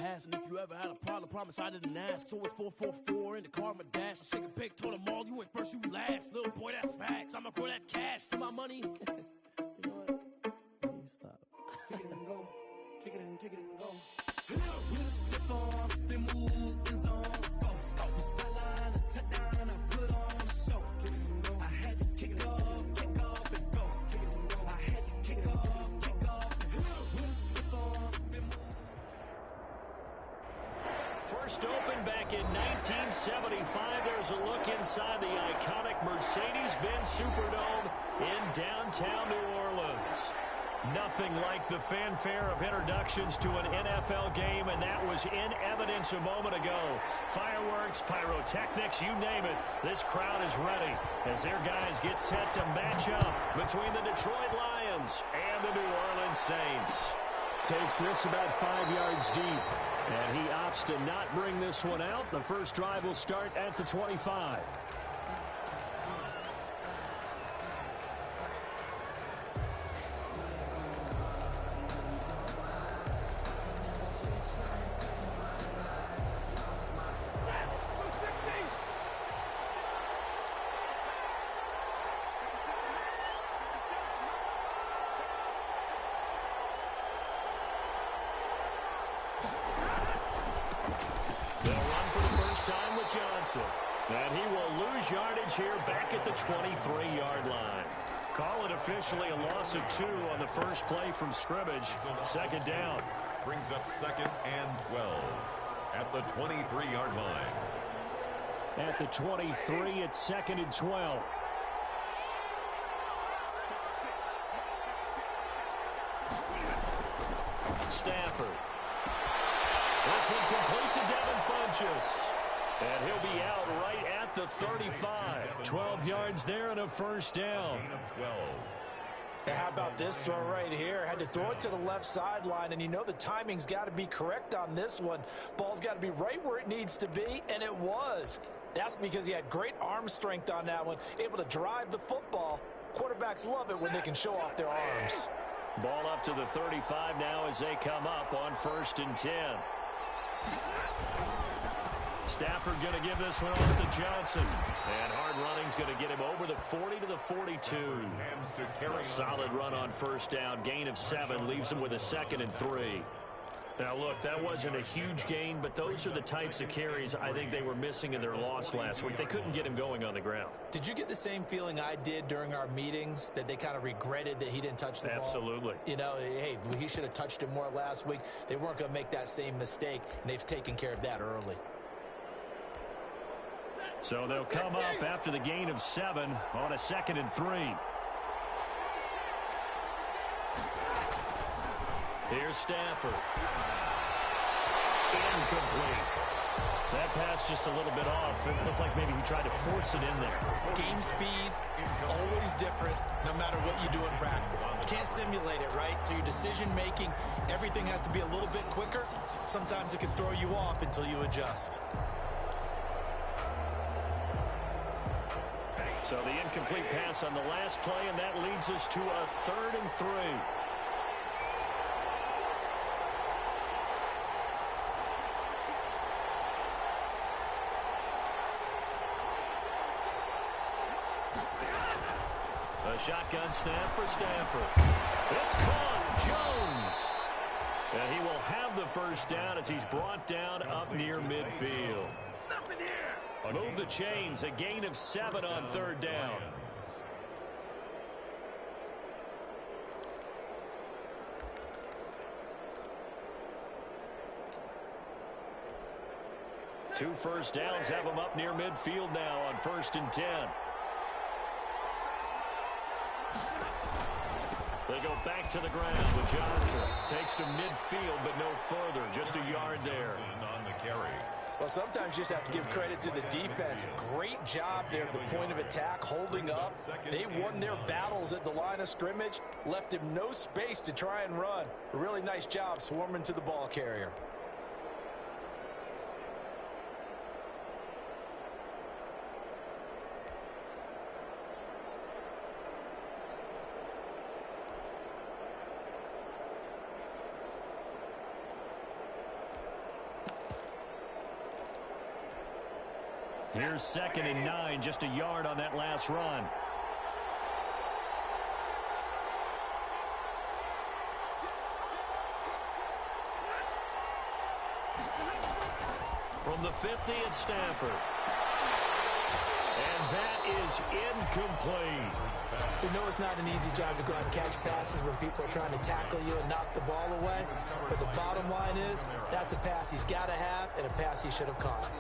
past. And if you ever had a problem, promise I didn't ask. So it's 444 in the car, my dash. I shake a big, told them all, you went first, you last. Little boy, that's facts. I'ma grow that cash to my money. You know what? Let me stop. Kick it and go. Kick it and go. With a stiff on, spin move, in zones, go. Off the sideline, a touchdown, I put on a show. I had to kick off and go. I had to kick off and go. With a stiff on, spin move. First opened back in 1975. There's a look inside the iconic Mercedes-Benz Superdome in downtown New Orleans. Nothing like the fanfare of introductions to an NFL game, and that was in evidence a moment ago. Fireworks, pyrotechnics, you name it. This crowd is ready as their guys get set to match up between the Detroit Lions and the New Orleans Saints. Takes this about 5 yards deep, and he opts to not bring this one out. The first drive will start at the 25. And he will lose yardage here back at the 23-yard line. Call it officially a loss of 2 on the first play from scrimmage. Second down. Brings up 2nd and 12 at the 23-yard line. At the 23, it's 2nd and 12. Stafford. This one complete to Devin Funchess. And he'll be out right at the 35. 12 yards there and a first down. Gain of 12. Now, how about this throw right here? Had to throw it to the left sideline, and you know the timing's got to be correct on this one. Ball's got to be right where it needs to be, and it was. That's because he had great arm strength on that one, able to drive the football. Quarterbacks love it when they can show off their arms. Ball up to the 35 now as they come up on 1st and 10. Stafford going to give this one off to Johnson. And hard running's going to get him over the 40 to the 42. A solid run on first down. Gain of 7 leaves him with a 2nd and 3. Now, look, that wasn't a huge gain, but those are the types of carries I think they were missing in their loss last week. They couldn't get him going on the ground. Did you get the same feeling I did during our meetings, that they kind of regretted that he didn't touch the ball? Absolutely. You know, hey, he should have touched it more last week. They weren't going to make that same mistake, and they've taken care of that early. So they'll come up after the gain of 7 on a 2nd and 3. Here's Stafford. Incomplete. That pass just a little bit off. It looked like maybe he tried to force it in there. Game speed, always different, no matter what you do in practice. You can't simulate it, right? So your decision-making, everything has to be a little bit quicker. Sometimes it can throw you off until you adjust. So the incomplete pass on the last play, and that leads us to a 3rd and 3. A shotgun snap for Stafford. It's caught. Jones. And he will have the first down as he's brought down up near midfield. Move the chains. A gain of 7 on 3rd down. Two first downs have him up near midfield now on 1st and 10. They go back to the ground with Johnson. Takes to midfield, but no further. Just a yard there. On the carry. Well, sometimes you just have to give credit to the defense. Great job there at the point of attack, holding up. They won their battles at the line of scrimmage, left him no space to try and run. A really nice job swarming to the ball carrier. Here's 2nd and 9, just a yard on that last run. From the 50, it's Stafford. And that is incomplete. You know it's not an easy job to go out and catch passes when people are trying to tackle you and knock the ball away. But the bottom line is, that's a pass he's got to have and a pass he should have caught.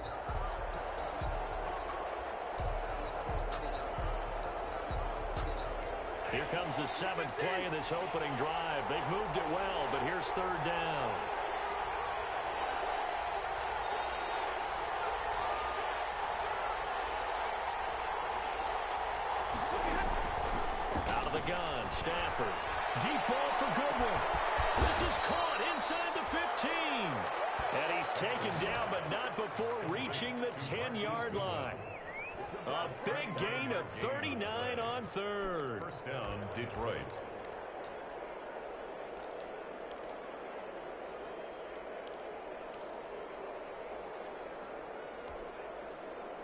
Here comes the 7th play of this opening drive. They've moved it well, but here's 3rd down. Out of the gun, Stafford. Deep ball for Goodwin. This is caught inside the 15. And he's taken down, but not before reaching the 10-yard line. A big gain of 39 on 3rd. First down, Detroit.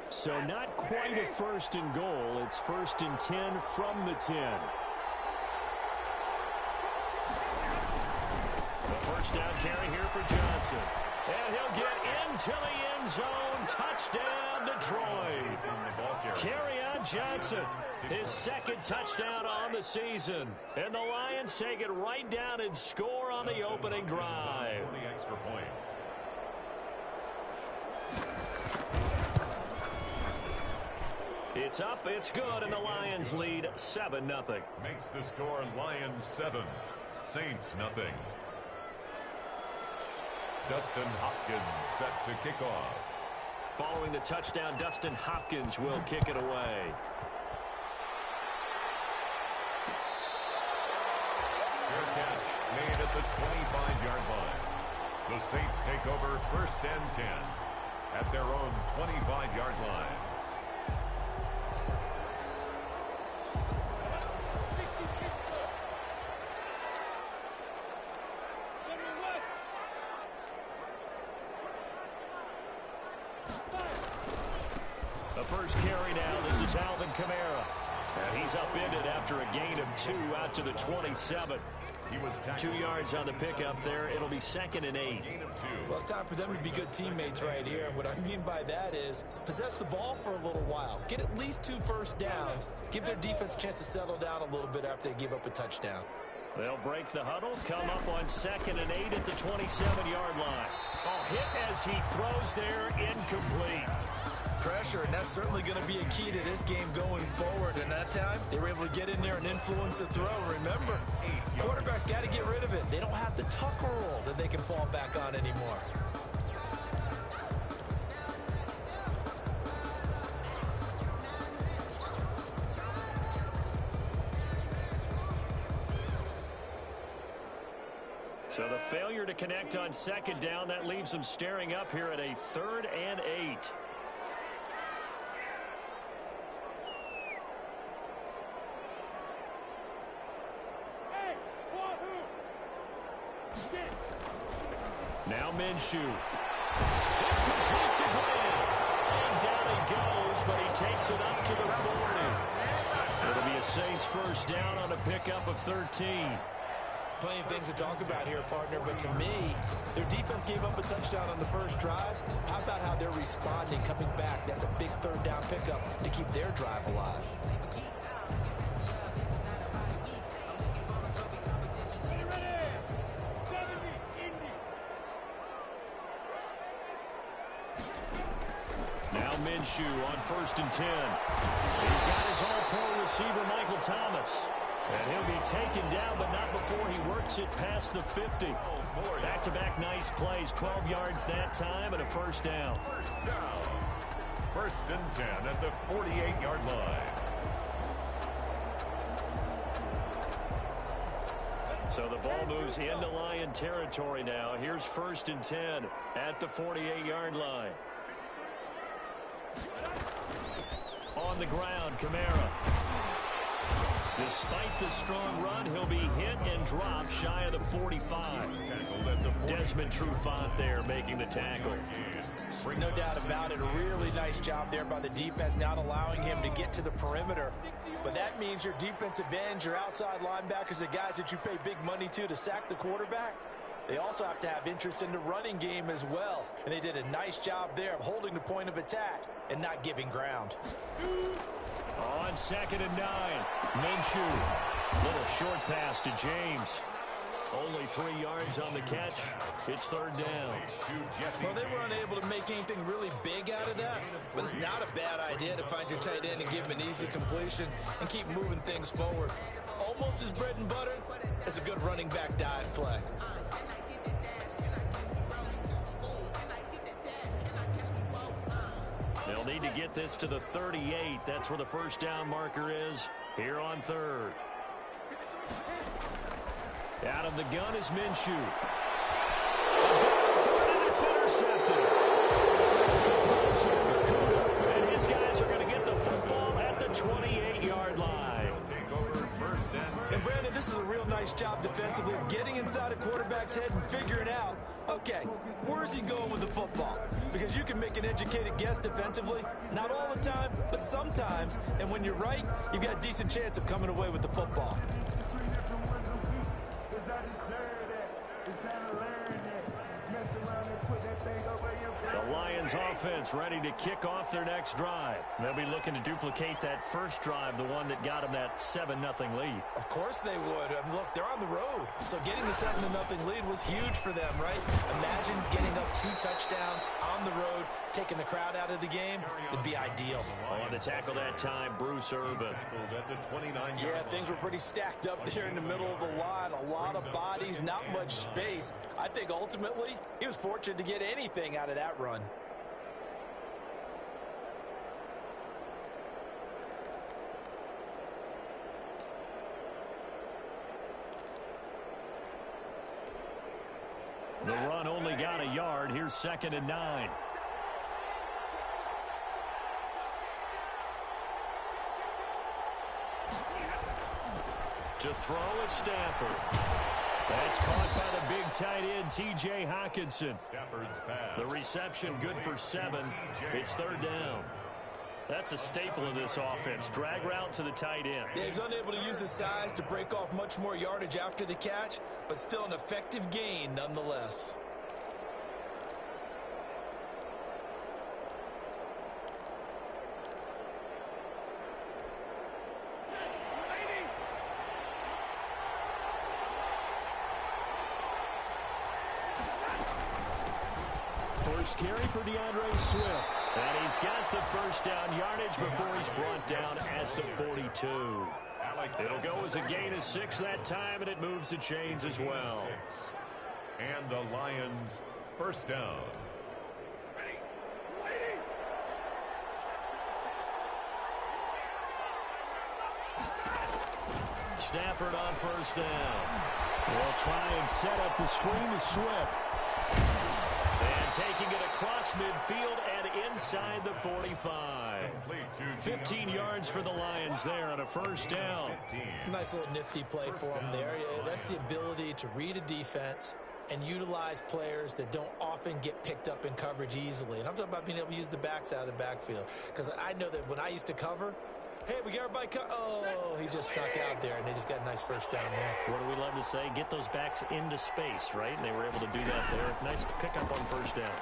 So not quite a 1st and goal. It's 1st and 10 from the 10. The first down carry here for Johnson. And he'll get into the end zone. Touchdown, Detroit. Kerryon Johnson, his 2nd touchdown on the season. And the Lions take it right down and score on the opening drive. The extra point. It's up, it's good, and the Lions lead 7-0. Makes the score Lions 7, Saints nothing. Dustin Hopkins set to kick off. Following the touchdown, Dustin Hopkins will kick it away. Fair catch made at the 25-yard line. The Saints take over 1st and 10 at their own 25-yard line. The first carry now. This is Alvin Kamara. And he's upended after a gain of 2 out to the 27. He was 2 yards on the pickup there. It'll be 2nd and 8. Well, it's time for them to be good teammates right here. And what I mean by that is possess the ball for a little while. Get at least 2 first downs. Give their defense a chance to settle down a little bit after they give up a touchdown. They'll break the huddle, come up on 2nd and 8 at the 27-yard line. Oh, hit as he throws there, incomplete. Pressure, and that's certainly going to be a key to this game going forward. And that time, they were able to get in there and influence the throw. Remember, quarterbacks got to get rid of it. They don't have the tucker roll that they can fall back on anymore. So the failure to connect on 2nd down, that leaves them staring up here at a 3rd and 8. Now Minshew. It's complete to Glenn. And down he goes, but he takes it up to the 40. It'll be a Saints first down on a pickup of 13. Plenty of things to talk about here, partner, but to me, their defense gave up a touchdown on the first drive. How about how they're responding, coming back? That's a big 3rd down pickup to keep their drive alive. Now Minshew on 1st and 10. He's got his all-pro receiver, Michael Thomas. And he'll be taken down, but not before he works it past the 50. Back-to-back nice plays, 12 yards that time, and a first down. First down. 1st and 10 at the 48-yard line. So the ball moves into Lion territory now. Here's 1st and 10 at the 48-yard line. On the ground, Kamara. Despite the strong run, he'll be hit and dropped shy of the 45. Desmond Trufant there making the tackle. No doubt about it. A really nice job there by the defense, not allowing him to get to the perimeter. But that means your defensive ends, your outside linebackers, the guys that you pay big money to sack the quarterback, they also have to have interest in the running game as well. And they did a nice job there of holding the point of attack and not giving ground. On 2nd and 9, Minshew. Little short pass to James. Only 3 yards on the catch. It's 3rd down. Well, they were unable to make anything really big out of that, but it's not a bad idea to find your tight end and give him an easy completion and keep moving things forward. Almost as bread and butter as a good running back dive play. They'll need to get this to the 38. That's where the first down marker is here on 3rd. Out of the gun is Minshew. And it's intercepted. And his guys are going to get the football at the 28-yard line. And Brandon, this is a real nice job defensively of getting inside a quarterback's head and figuring out, okay, where's he going with the football? Because you can make an educated guess defensively, not all the time, but sometimes. And when you're right, you've got a decent chance of coming away with the football. The Lions offense ready to kick off their next drive. They'll be looking to duplicate that first drive, the one that got them that 7-0 lead. Of course they would. Look, they're on the road. So getting the 7-0 lead was huge for them, right? Imagine getting up 2 touchdowns on the road, taking the crowd out of the game. It'd be ideal. On the tackle that time, Bruce Irvin. Yeah, things were pretty stacked up there in the middle of the line. A lot of bodies, not much space. I think ultimately he was fortunate to get anything out of that run. The run only got a yard. Here's 2nd and 9. To throw is Stafford. That's caught by the big tight end, T.J. Hockenson. The reception good for 7. It's 3rd down. That's a staple of this offense. Drag route to the tight end. Yeah, he's unable to use his size to break off much more yardage after the catch, but still an effective gain nonetheless. First carry for DeAndre Swift. And he's got the first down yardage before he's brought down at the 42. It'll go as a gain of 6 that time, and it moves the chains as well. And the Lions first down. Stafford on first down. They'll try and set up the screen to Swift. And taking it across midfield and inside the 45. 15 yards for the Lions there on a first down. Nice little nifty play for him there. That's the ability to read a defense and utilize players that don't often get picked up in coverage easily. And I'm talking about being able to use the backs out of the backfield. Because I know that when I used to cover, hey, we got everybody oh, he just stuck out there, and they just got a nice first down there. What do we love to say? Get those backs into space, right? And they were able to do that there. Nice pickup on first down.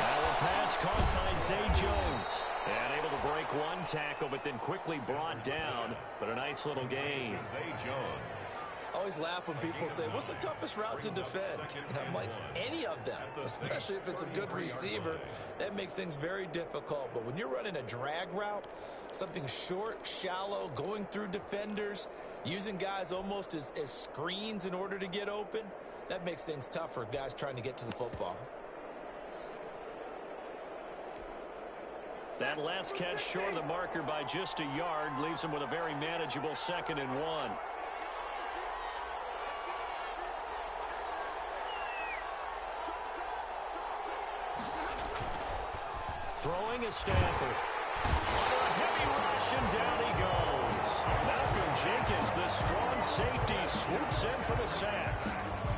Our pass caught by Zay Jones. And able to break one tackle, but then quickly brought down. But a nice little gain. Zay Jones. I always laugh when people say, what's the toughest route to defend? And I'm like, any of them, especially if it's a good receiver. That makes things very difficult. But when you're running a drag route, something short, shallow, going through defenders, using guys almost as screens in order to get open, that makes things tougher, guys trying to get to the football. That last catch short of the marker by just a yard leaves him with a very manageable 2nd and 1. Throwing is Stafford. Under a heavy rush, and down he goes. Malcolm Jenkins, the strong safety, swoops in for the sack.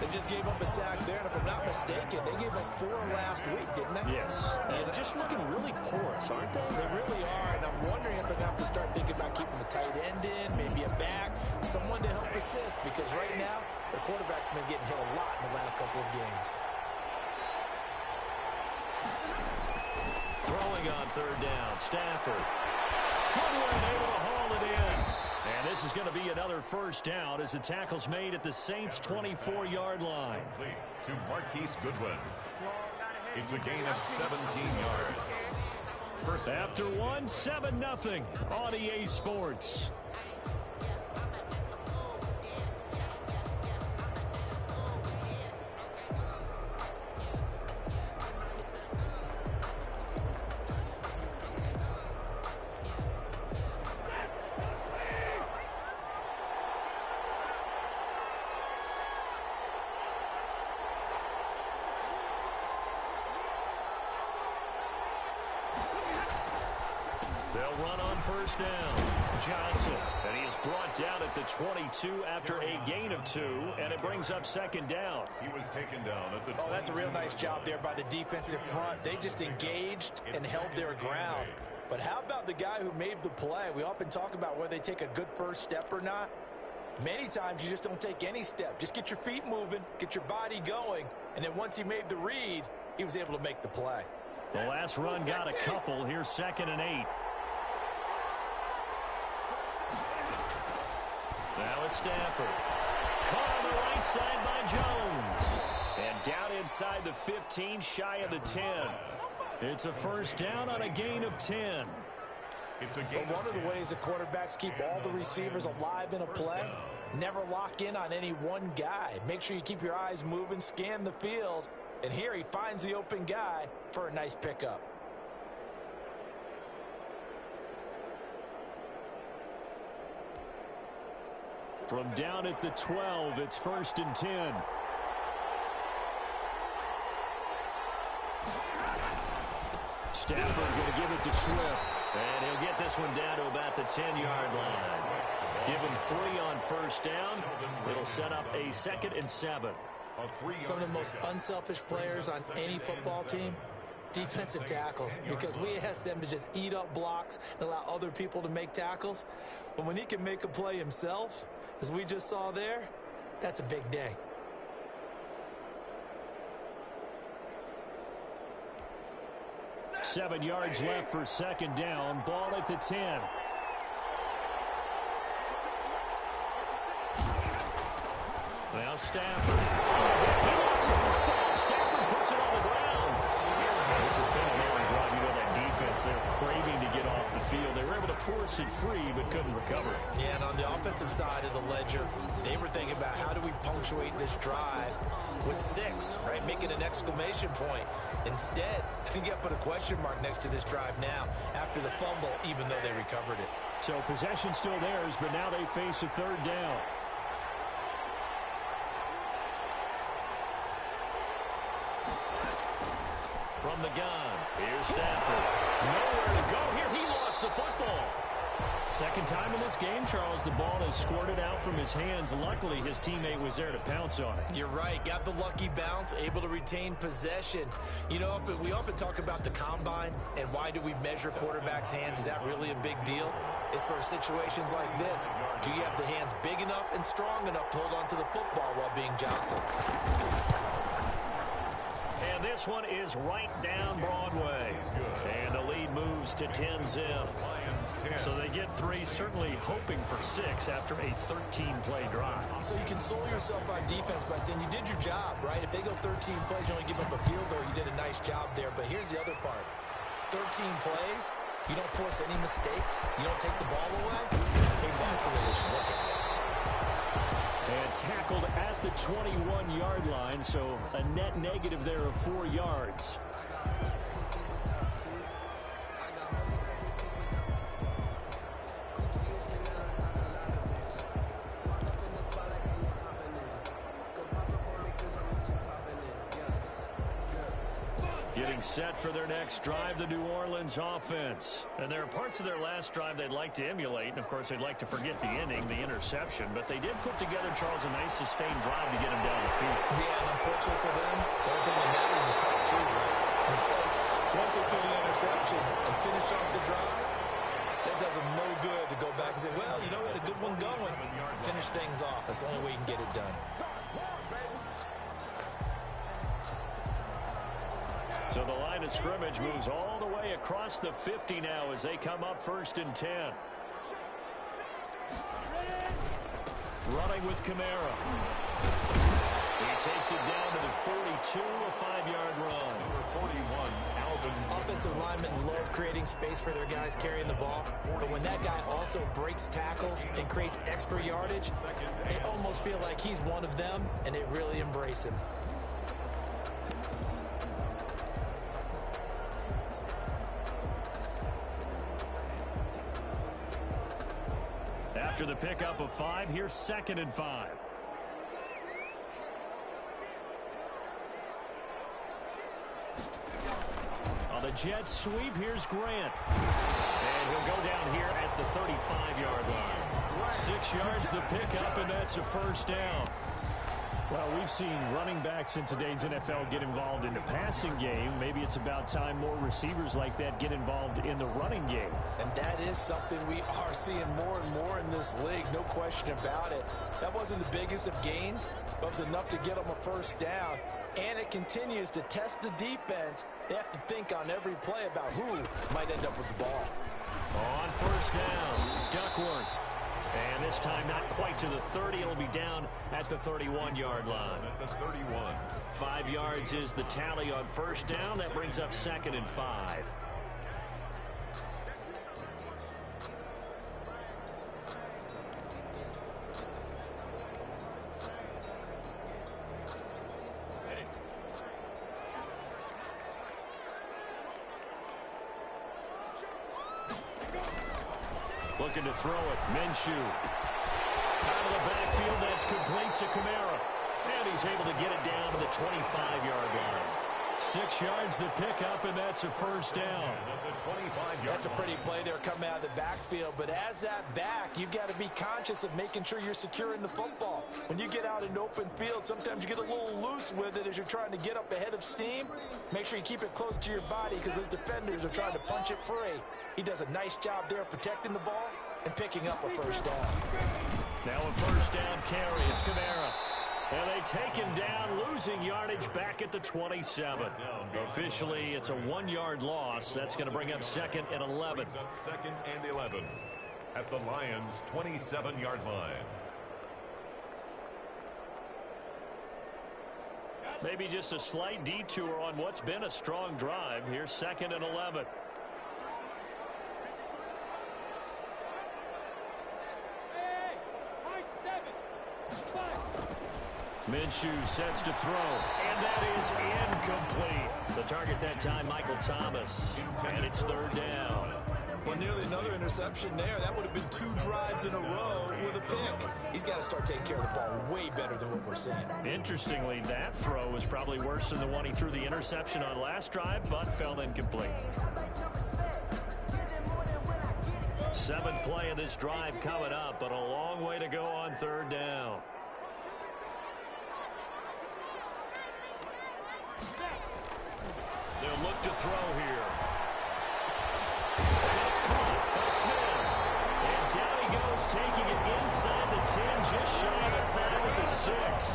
They just gave up a sack there, and if I'm not mistaken, they gave up 4 last week, didn't they? Yes. And just looking really porous, aren't they? They really are, and I'm wondering if I'm going to have to start thinking about keeping the tight end in, maybe a back, someone to help assist, because right now, the quarterback's been getting hit a lot in the last couple of games. Throwing on third down, Stafford. Goodwin able to haul it in. And this is going to be another first down as the tackle's made at the Saints' 24-yard line. To Marquise Goodwin. It's a gain of 17 yards. First After 7-0 on EA Sports. They'll run on first down. Johnson, and he is brought down at the 22 after a gain of 2, and it brings up second down. He was taken down at the 22. Oh, that's a real nice job there by the defensive front. They just engaged and held their ground. But how about the guy who made the play? We often talk about whether they take a good first step or not. Many times you just don't take any step. Just get your feet moving, get your body going, and then once he made the read, he was able to make the play. The last run got a couple. Here's 2nd and 8. Now it's Stafford. Caught on the right side by Jones. And down inside the 15, shy of the 10. It's a first down on a gain of 10. It's a gain. But one of the ways that quarterbacks keep all the receivers alive in a play, never lock in on any one guy. Make sure you keep your eyes moving, scan the field. And here he finds the open guy for a nice pickup. From down at the 12, it's 1st and 10. Stafford going to give it to Swift. And he'll get this one down to about the 10-yard line. Give him 3 on first down. It'll set up a 2nd and 7. Some of the most unselfish players on any football team, defensive tackles, because we ask them to just eat up blocks and allow other people to make tackles. But when he can make a play himself, as we just saw there, that's a big day. Seven yards left for second down. Ball at the 10. Now Stafford. He lost the football. Stafford puts it on the ground. This has been a long drive. You know that defense, they're craving to get off the field. They were able to force it free, but couldn't recover. Yeah, and on the offensive side of the ledger, they were thinking about how do we punctuate this drive with 6, right? Make it an exclamation point. Instead, you got to put a question mark next to this drive now after the fumble, even though they recovered it. So possession still theirs, but now they face a third down. From the gun, here's Stafford. Nowhere to go here. He lost the football. Second time in this game, Charles, the ball has squirted out from his hands. Luckily, his teammate was there to pounce on it. You're right. Got the lucky bounce, able to retain possession. You know, we often talk about the combine and why do we measure quarterbacks' hands. Is that really a big deal? It's for situations like this. Do you have the hands big enough and strong enough to hold on to the football while being jostled? And this one is right down Broadway. And the lead moves to 10-0. So they get 3, certainly hoping for 6 after a 13-play drive. So you console yourself on defense by saying you did your job, right? If they go 13 plays, you only give up a field goal, you did a nice job there. But here's the other part. 13 plays, you don't force any mistakes, you don't take the ball away. Maybe that's the way they should look at it. And tackled at the 21-yard line, so a net negative there of 4 yards. Getting set for their next drive, the New Orleans offense. And there are parts of their last drive they'd like to emulate. And, of course, they'd like to forget the inning, the interception. But they did put together, Charles, a nice sustained drive to get him down the field. Yeah, and unfortunately for them, the only thing that matters is part two, right? Because once they threw the interception and finished off the drive, that does them no good to go back and say, well, you know, we had a good one going. Finish things off. That's the only way you can get it done. So the line of scrimmage moves all the way across the 50 now as they come up 1st and 10. Running with Kamara. He takes it down to the 42, a 5-yard run. Number 41, Alvin. Offensive linemen love creating space for their guys carrying the ball, but when that guy also breaks tackles and creates extra yardage, they almost feel like he's one of them, and they really embrace him. After the pickup of 5, here's 2nd and 5. On the jet sweep, here's Grant. And he'll go down here at the 35-yard line. 6 yards the pickup, and that's a 1st down. Well, we've seen running backs in today's NFL get involved in the passing game. Maybe it's about time more receivers like that get involved in the running game. And that is something we are seeing more and more in this league, no question about it. That wasn't the biggest of gains, but it was enough to get them a 1st down. And it continues to test the defense. They have to think on every play about who might end up with the ball. On 1st down, Duckworth. And this time not quite to the 30. It'll be down at the 31-yard line. At the 31. 5 yards is the tally on 1st down. That brings up 2nd and 5. Looking to throw it. Minshew. Out of the backfield, that's complete to Kamara. And he's able to get it down to the 25-yard line. 6 yards the pickup, and that's a 1st down. That's a pretty play there coming out of the backfield. But as that back, you've got to be conscious of making sure you're securing the football. When you get out in open field, sometimes you get a little loose with it as you're trying to get up ahead of steam. Make sure you keep it close to your body because those defenders are trying to punch it free. He does a nice job there protecting the ball and picking up a 1st down. Now a 1st down carry. It's Kamara. And they take him down, losing yardage back at the 27. Officially, it's a 1-yard loss. That's going to bring up 2nd and 11. 2nd and 11 at the Lions' 27-yard line. Maybe just a slight detour on what's been a strong drive. Here's 2nd and 11. Minshew sets to throw, and that is incomplete. The target that time, Michael Thomas, and it's 3rd down. Well, nearly another interception there. That would have been 2 drives in a row with a pick. He's got to start taking care of the ball way better than what we're seeing. Interestingly, that throw was probably worse than the one he threw the interception on last drive, but fell incomplete. 7th play of this drive coming up, but a long way to go on 3rd down. They'll look to throw here. And it's caught by Smith. And down he goes, taking it inside the 10, just shy of the 5 at the 6.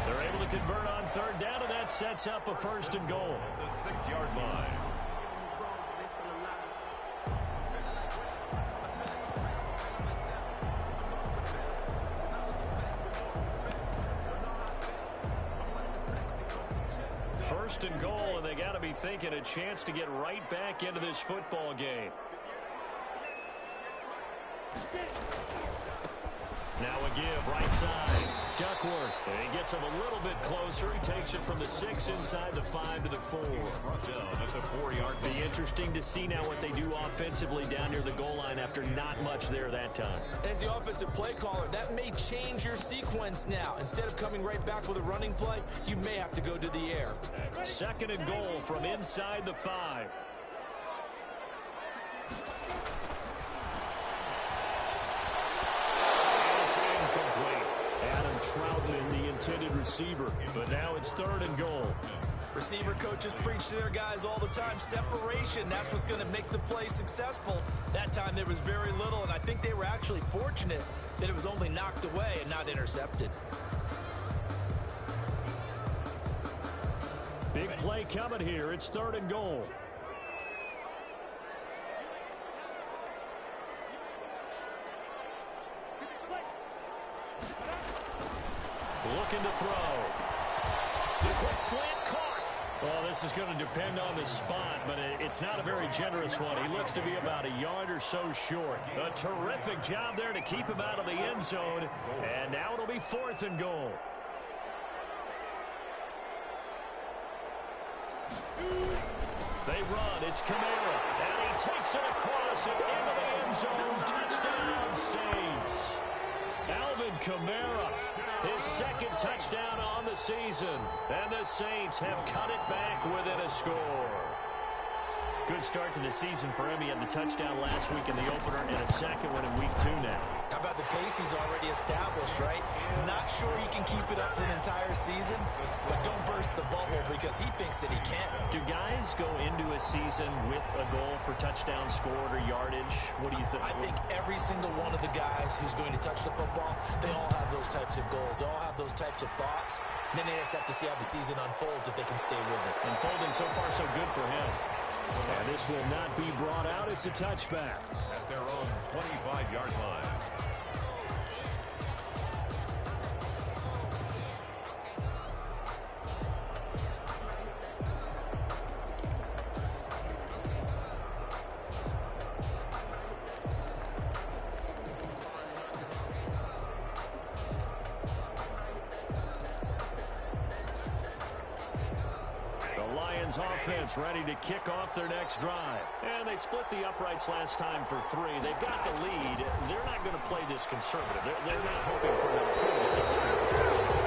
They're able to convert on 3rd down, and that sets up a 1st and goal. The 6-yard line. First and goal, and they got to be thinking a chance to get right back into this football game. Now a give, right side. Duckworth. And he gets him a little bit closer. He takes it from the 6 inside the 5 to the 4. Down at the 4-yard line. Be interesting to see now what they do offensively down near the goal line after not much there that time. As the offensive play caller, that may change your sequence now. Instead of coming right back with a running play, you may have to go to the air. 2nd and goal from inside the 5. It's incomplete. Adam Troutman, the intended receiver. But now it's 3rd and goal. Receiver coaches preach to their guys all the time. Separation, that's what's going to make the play successful. That time there was very little, and I think they were actually fortunate that it was only knocked away and not intercepted. Big play coming here. It's 3rd and goal. Looking to throw. The quick slant caught. Well, this is going to depend on the spot, but it's not a very generous one. He looks to be about a yard or so short. A terrific job there to keep him out of the end zone. And now it'll be 4th and goal. They run. It's Kamara. And he takes it across and into the end zone. Touchdown, Saints. Alvin Kamara, his 2nd touchdown on the season. And the Saints have cut it back within a score. Good start to the season for him. He had the touchdown last week in the opener and a 2nd one in week 2 now. How about the pace he's already established, right? Not sure he can keep it up for an entire season, but don't burst the bubble because he thinks that he can. Do guys go into a season with a goal for touchdown scored or yardage? What do you think? I think every single one of the guys who's going to touch the football, they all have those types of goals. They all have those types of thoughts. And then they just have to see how the season unfolds if they can stay with it. Unfolding so far so good for him. And this will not be brought out. It's a touchback. At their own 25-yard line. Offense ready to kick off their next drive. And they split the uprights last time for 3. They've got the lead. They're not going to play this conservative. They're not hoping for another field goal.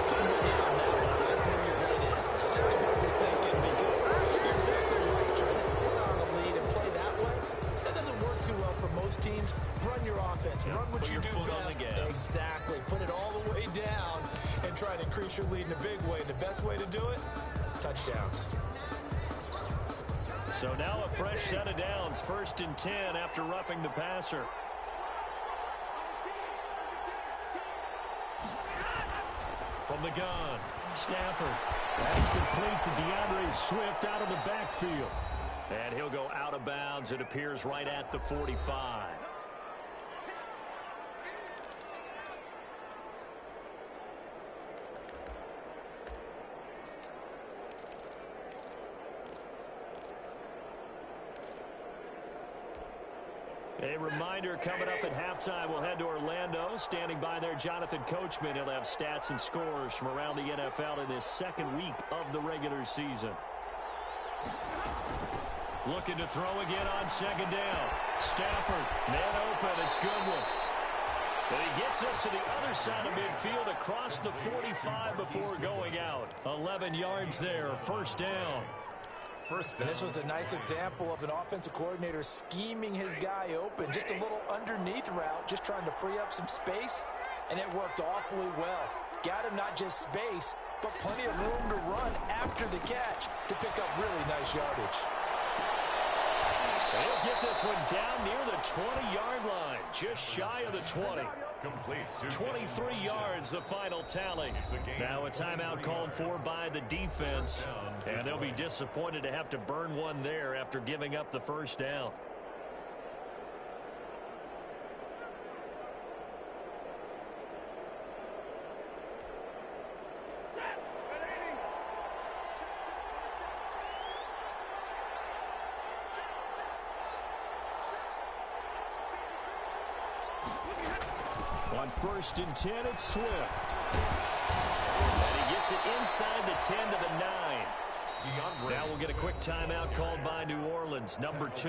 I'm with you on that one. I don't know your lead is. I like the way you're thinking because you're exactly right. Trying to sit on a lead and play that way, that doesn't work too well for most teams. Run your offense. Run what you do best. Exactly. Put it all the way down and try to increase your lead in a big way. And the best way to do it, touchdowns. So now a fresh set of downs. 1st and 10 after roughing the passer. From the gun, Stafford. That's complete to DeAndre Swift out of the backfield. And he'll go out of bounds. It appears right at the 45. A reminder coming up at halftime, we'll head to Orlando. Standing by there, Jonathan Coachman. He'll have stats and scores from around the NFL in this 2nd week of the regular season. Looking to throw again on 2nd down. Stafford, man open, it's Goodwin. And he gets us to the other side of midfield across the 45 before going out. 11 yards there, 1st down. And this was a nice example of an offensive coordinator scheming his guy open. Just a little underneath route, just trying to free up some space, and it worked awfully well. Got him not just space, but plenty of room to run after the catch to pick up really nice yardage. They'll get this one down near the 20-yard line, just shy of the 20. Complete. 23 yards, the final tally. Now a timeout called for by the defense, and they'll be disappointed to have to burn one there after giving up the 1st down. On 1st and 10, it's Swift. And he gets it inside the 10 to the 9. Now we'll get a quick timeout called by New Orleans, number 2,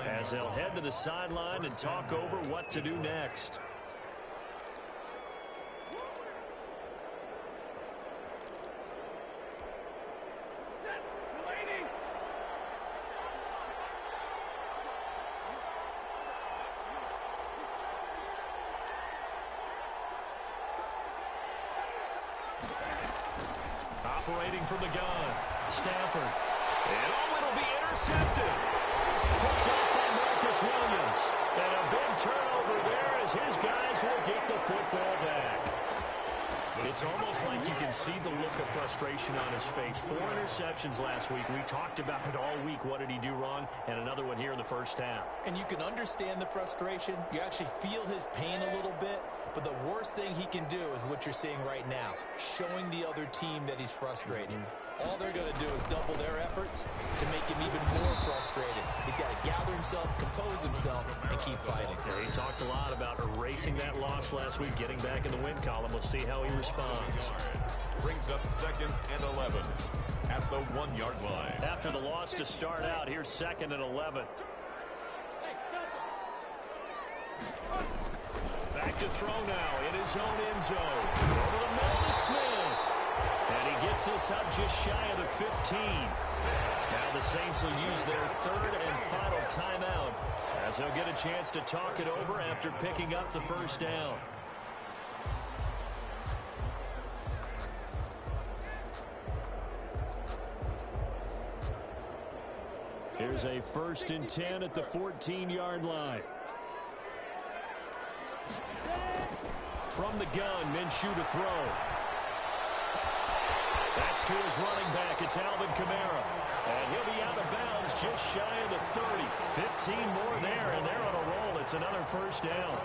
as they'll head to the sideline and talk over what to do next. Operating from the gun, Stafford. And it'll be intercepted. Picked up by Marcus Williams. And a big turnover there as his guys will get the football back. It's almost like you can see the look of frustration on his face. 4 interceptions last week. We talked about it all week. What did he do wrong? And another one here in the first half. And you can understand the frustration. You actually feel his pain a little bit. But the worst thing he can do is what you're seeing right now, showing the other team that he's frustrated. All they're going to do is double their efforts to make him even more frustrated. He's got to gather himself, compose himself, and keep fighting. Yeah, he talked a lot about erasing that loss last week, getting back in the win column. We'll see how he responds. Brings up 2nd and 11 at the 1-yard line. After the loss to start out, here's 2nd and 11. Back to throw now in his own end zone. Over the middle to Smith. And he gets us up just shy of the 15. Now the Saints will use their 3rd and final timeout as they'll get a chance to talk it over after picking up the first down. Here's a 1st and 10 at the 14-yard line. From the gun, Minshew to throw. That's to his running back. It's Alvin Kamara. And he'll be out of bounds just shy of the 30. 15 more there, and they're on a roll. It's another first down.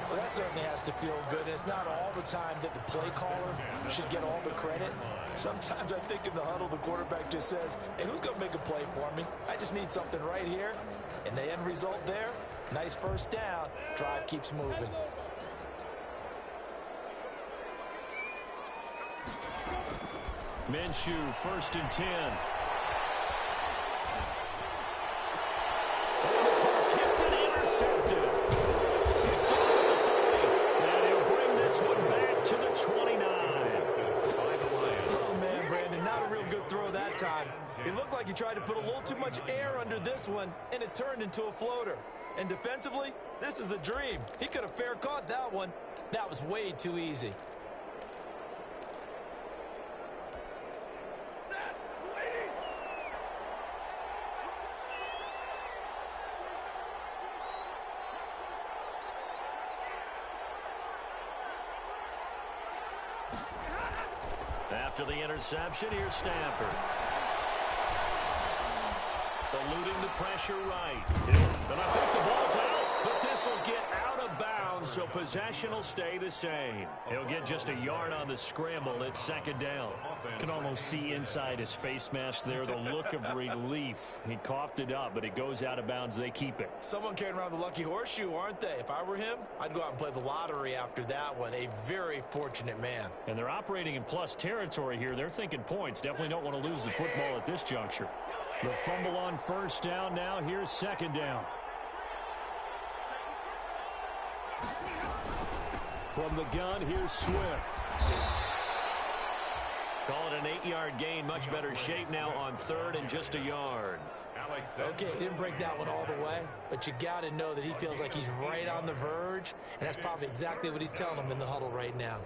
Well, that certainly has to feel good. It's not all the time that the play caller should get all the credit. Sometimes I think in the huddle, the quarterback just says, hey, who's going to make a play for me? I just need something right here. And the end result there, nice first down. Drive keeps moving. Minshew, 1st and 10. Oh, this ball's tipped and intercepted. Picked off at the 30. And he'll bring this one back to the 29. Oh, man, Brandon, not a real good throw that time. It looked like he tried to put a little too much air under this one, and it turned into a floater. And defensively, this is a dream. He could have fair caught that one. That was way too easy. After the interception, here's Stafford. Eluding the pressure right. And I think the ball's out, but this will get out of bounds, so possession will stay the same. He'll get just a yard on the scramble. It's 2nd down. Can almost see inside his face mask there the look of relief. He coughed it up, but it goes out of bounds. They keep it. Someone carrying around the lucky horseshoe, aren't they? If I were him, I'd go out and play the lottery after that one. A very fortunate man. And they're operating in plus territory here. They're thinking points. Definitely don't want to lose the football at this juncture. The fumble on 1st down. Now here's 2nd down. From the gun, here's Swift. Call it an 8-yard gain. Much better shape now on 3rd and just a yard. Okay, he didn't break that one all the way, but you got to know that he feels like he's right on the verge, and that's probably exactly what he's telling them in the huddle right now.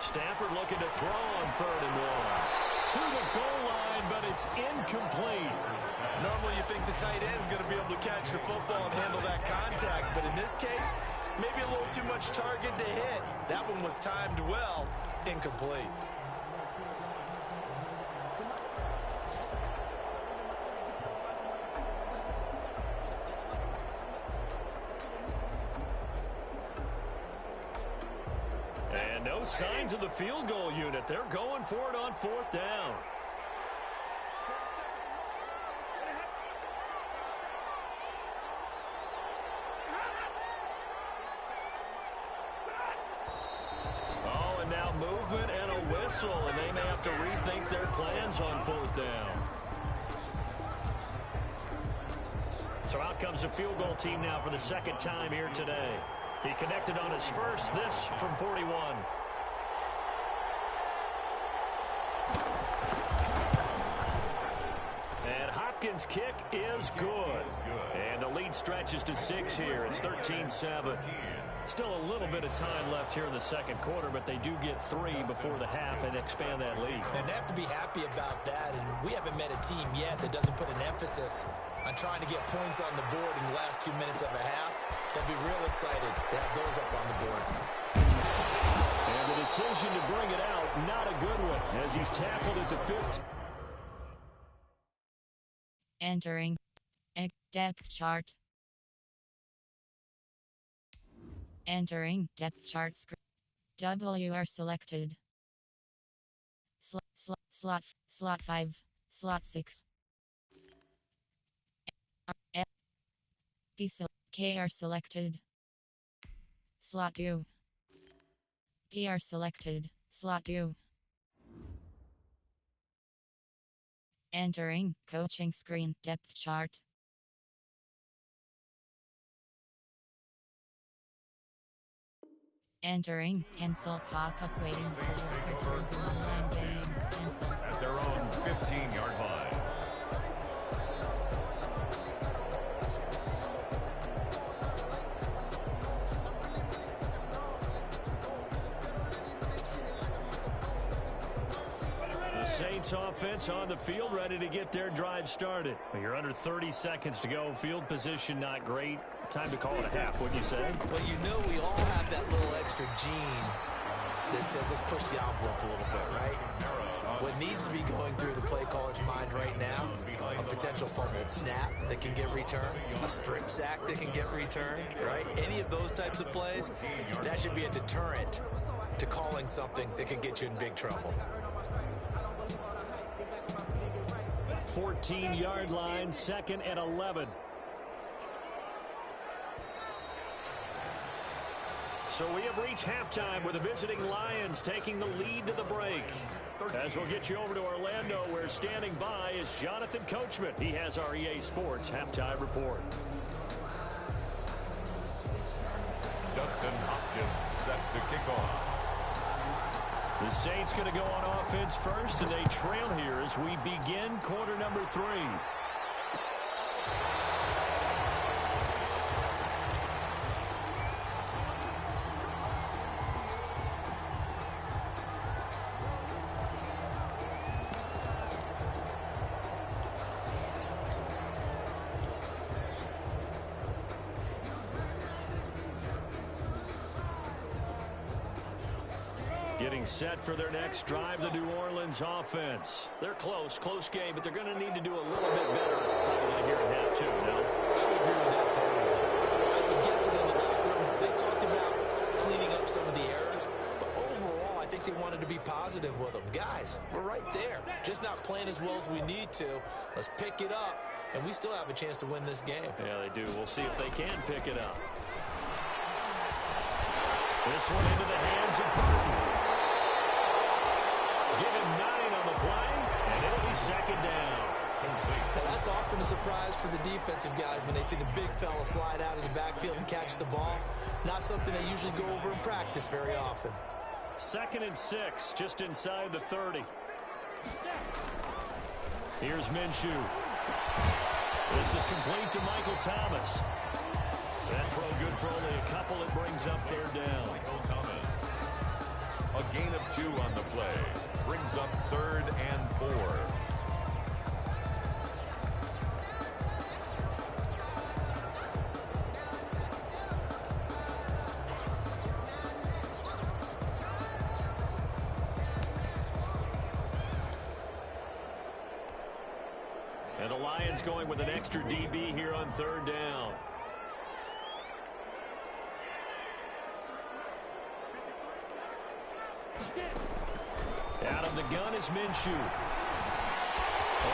Stafford looking to throw on 3rd and 1. To the goal line, but it's incomplete. Normally you think the tight end's going to be able to catch the football and handle that contact, but in this case, maybe a little too much target to hit. That one was timed well, incomplete. And no signs of the field goal unit. They're going for it on 4th down. movement and a whistle, and they may have to rethink their plans on 4th down. So out comes a field goal team now for the second time here today. He connected on his first, this from 41. And Hopkins' kick is good. And the lead stretches to 6 here. It's 13-7. Still a little bit of time left here in the second quarter, but they do get 3 before the half and expand that lead. And they have to be happy about that. And we haven't met a team yet that doesn't put an emphasis on trying to get points on the board in the last 2 minutes of a half. They'll be real excited to have those up on the board. And the decision to bring it out, not a good one, as he's tackled at the 15. Entering depth chart. Entering depth chart. WR selected. Slot 5, slot 6. KR selected. Slot 2. PR selected. Slot 2. Entering coaching screen depth chart. Entering cancel pop-up waiting for tourism online game. Cancel. At their own 15-yard line. Saints offense on the field, ready to get their drive started. Well, you're under 30 seconds to go. Field position not great. Time to call it a half, wouldn't you say? Well, you know we all have that little extra gene that says let's push the envelope a little bit, right? What needs to be going through the play caller's mind right now, a potential fumbled snap that can get returned, a strip sack that can get returned, right? Any of those types of plays, that should be a deterrent to calling something that could get you in big trouble. 14-yard line, 2nd and 11. So we have reached halftime with the visiting Lions taking the lead to the break. As we'll get you over to Orlando, where standing by is Jonathan Coachman. He has our EA Sports halftime report. Dustin Hopkins set to kick off. The Saints going to go on offense first, and they trail here as we begin quarter number 3. Getting set for their next drive, the New Orleans offense. They're close game, but they're going to need to do a little bit better probably here in half 2, no? I would agree with that totally. I would guess it in the locker room. They talked about cleaning up some of the errors, but overall, I think they wanted to be positive with them. Guys, we're right there. Just not playing as well as we need to. Let's pick it up, and we still have a chance to win this game. Yeah, they do. We'll see if they can pick it up. This one into the hands of Burton. Give him 9 on the play, and it'll be 2nd down. Now that's often a surprise for the defensive guys when they see the big fella slide out of the backfield and catch the ball. Not something they usually go over in practice very often. 2nd and 6, just inside the 30. Here's Minshew. This is complete to Michael Thomas. That throw good for only a couple. It brings up 3rd down. Michael Thomas. A gain of 2 on the play. Brings up 3rd and 4. And the Lions going with an extra DB here on 3rd down. Out of the gun is Minshew.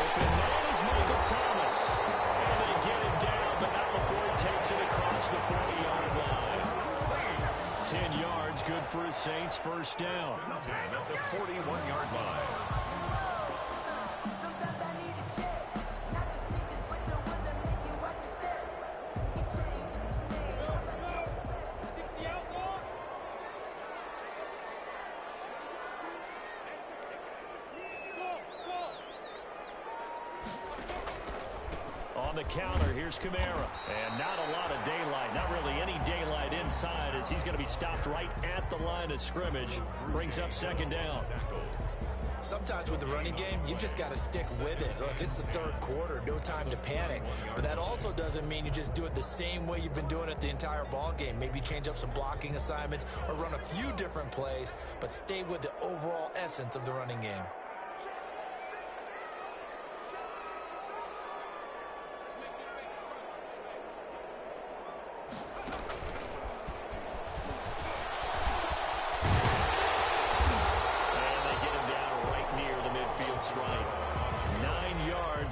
Open man is Michael Thomas. And they get it down, but not before he takes it across the 40-yard line. 10 yards, good for a Saints first down. 10 at the 41-yard line. On the counter, here's Kamara. And not a lot of daylight. Not really any daylight inside as he's going to be stopped right at the line of scrimmage. Brings up second down. Sometimes with the running game, you just got to stick with it. Look, it's the third quarter, no time to panic. But that also doesn't mean you just do it the same way you've been doing it the entire ball game. Maybe change up some blocking assignments or run a few different plays, but stay with the overall essence of the running game.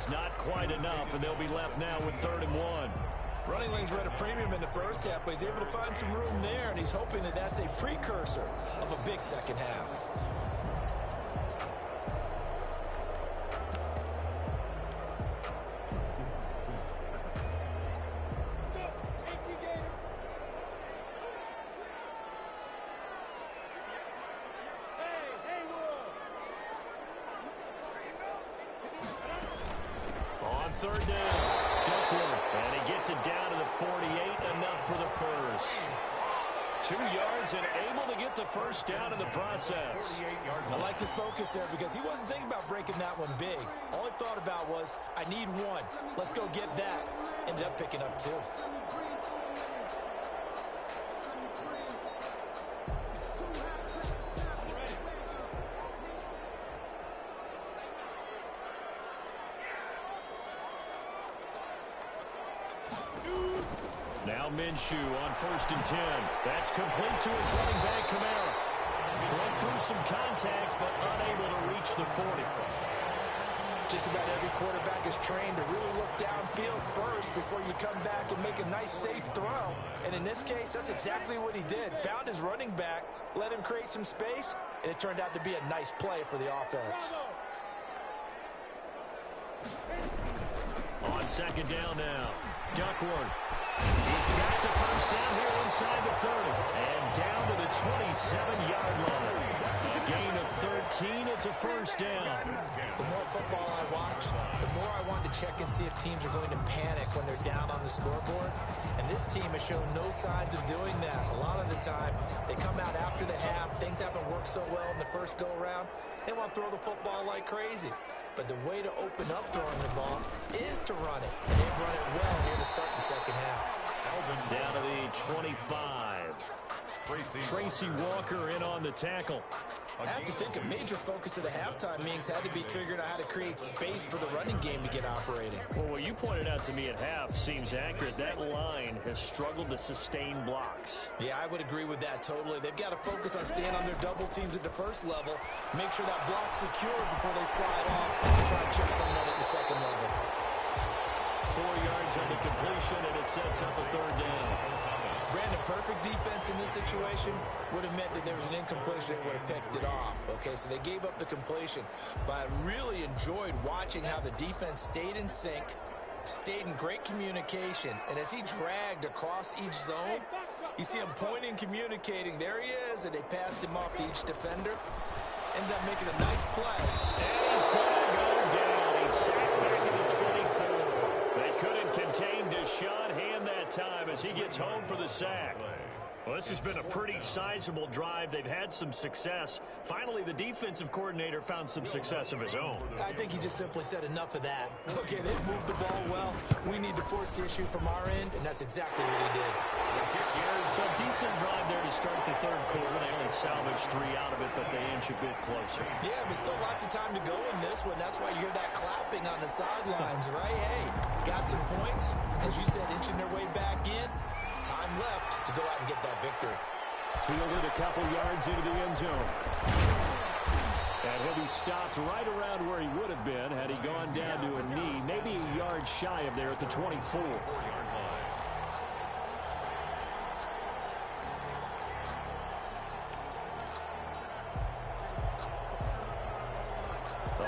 Not quite enough, and they'll be left now with 3rd and 1. Running lanes were at a premium in the first half, but he's able to find some room there, and he's hoping that that's a precursor of a big second half. Third down, Duckworth, and he gets it down to the 48, enough for the first. 2 yards and able to get the first down in the process. I like his focus there because he wasn't thinking about breaking that one big. All he thought about was, I need one. Let's go get that. Ended up picking up 2. Now Minshew on 1st and 10. That's complete to his running back, Kamara. Broke through some contact, but unable to reach the 40. Just about every quarterback is trained to really look downfield first before you come back and make a nice, safe throw. And in this case, that's exactly what he did. Found his running back, let him create some space, and it turned out to be a nice play for the offense. On 2nd down now, Duckworth. He's got the first down here inside the 30 and down to the 27-yard line. A gain of 13. It's a first down. The more football I watch, the more I want to check and see if teams are going to panic when they're down on the scoreboard. And this team has shown no signs of doing that. A lot of the time, they come out after the half. Things haven't worked so well in the first go-around. They want to throw the football like crazy. But the way to open up throwing the ball is to run it. And they've run it well here to start the second half. Down to the 25. Tracy Walker in on the tackle. I have to think a major focus of the halftime meetings had to be figuring out how to create space for the running game to get operating. Well, what you pointed out to me at half seems accurate. That line has struggled to sustain blocks. Yeah, I would agree with that totally. They've got to focus on staying on their double teams at the first level, make sure that block's secured before they slide off and try and chip someone at the second level. 4 yards on the completion, and it sets up a 3rd down. Brandon, perfect defense in this situation would have meant that there was an incompletion and would have picked it off. Okay, so they gave up the completion. But I really enjoyed watching how the defense stayed in sync, stayed in great communication. And as he dragged across each zone, you see him pointing, communicating. There he is, and they passed him off to each defender. Ended up making a nice play. And he's going to go down. He's sacked back in the 24. They couldn't contain Deshaun Hand that time as he gets home for the sack. Well, this has been a pretty sizable drive. They've had some success. Finally, the defensive coordinator found some success of his own. I think he just simply said enough of that. Okay, they've moved the ball well. We need to force the issue from our end, and that's exactly what he did. So a decent drive there to start the 3rd quarter. They only salvaged 3 out of it, but they inch a bit closer. Yeah, but still lots of time to go in this one. That's why you hear that clapping on the sidelines, right? Hey, got some points. As you said, inching their way back in. Time left to go out and get that victory. Fielded a couple yards into the end zone. And he'll be stopped right around where he would have been had he gone down to a knee, maybe a yard shy of there at the 24.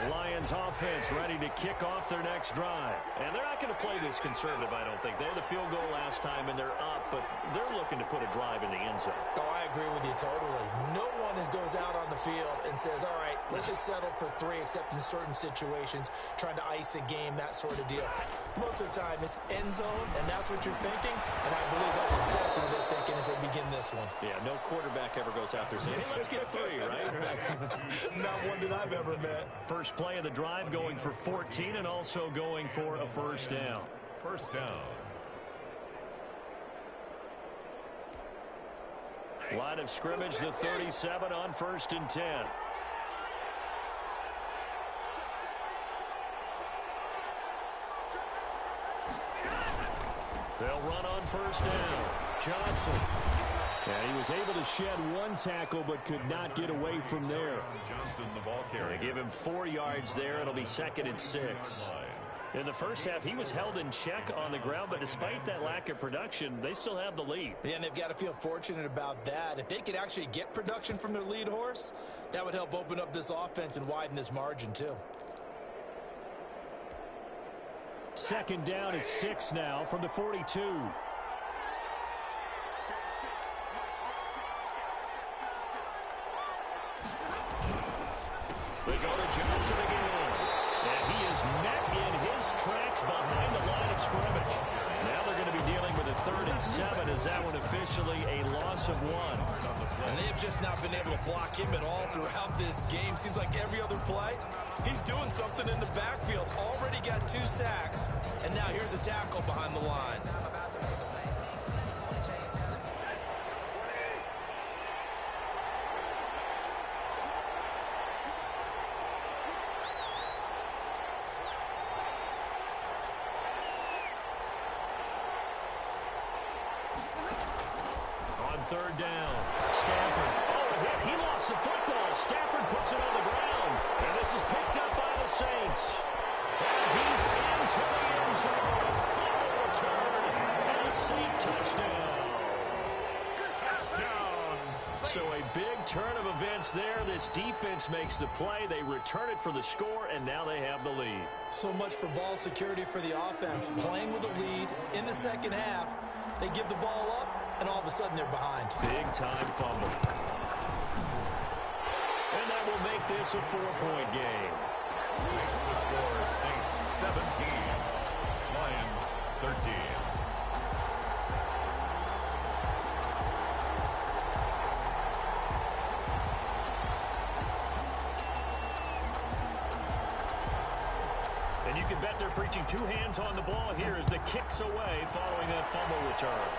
The Lions offense ready to kick off their next drive. And they're not going to play this conservative, I don't think. They had a field goal last time, and they're up, but they're looking to put a drive in the end zone. Oh, I agree with you totally. No one goes out on the field and says, all right, let's just settle for 3, except in certain situations, trying to ice a game, that sort of deal. Most of the time, it's end zone, and that's what you're thinking, and I believe that's exactly what they're thinking as they begin this one. Yeah, no quarterback ever goes out there saying, hey, let's get 3, right? Not one that I've ever met. First play of the drive going for 14 and also going for a first down. First down. Line of scrimmage, the 37 on 1st and 10. They'll run on first down. Johnson. And he was able to shed 1 tackle but could not get away from there. Johnson, the ball carrier. They give him 4 yards there. It'll be 2nd and 6. In the first half, he was held in check on the ground, but despite that lack of production, they still have the lead. Yeah, and they've got to feel fortunate about that. If they could actually get production from their lead horse, that would help open up this offense and widen this margin, too. 2nd down at 6 now from the 42. They go to Johnson again. And he is met in his tracks behind the line of scrimmage. Now they're going to be dealing with a 3rd and 7 as that one officially a loss of 1. And they've just not been able to block him at all throughout this game. Seems like every other play, he's doing something in the backfield. Already got 2 sacks, and now here's a tackle behind the line. On 3rd down, Stafford. Oh, a hit. He lost the football. Stafford puts it on the ground. And this is picked up by the Saints. And he's into the end zone. A fumble return. And a Saint touchdown. Touchdown. So a big turn of events there. This defense makes the play. They return it for the score, and now they have the lead. So much for ball security for the offense. Playing with a lead in the second half. They give the ball up, and all of a sudden they're behind. Big-time fumble. And that will make this a 4-point game. Makes the score Saints 17, Lions 13. And you can bet they're preaching 2 hands on the ball here as the kick's away following that fumble return.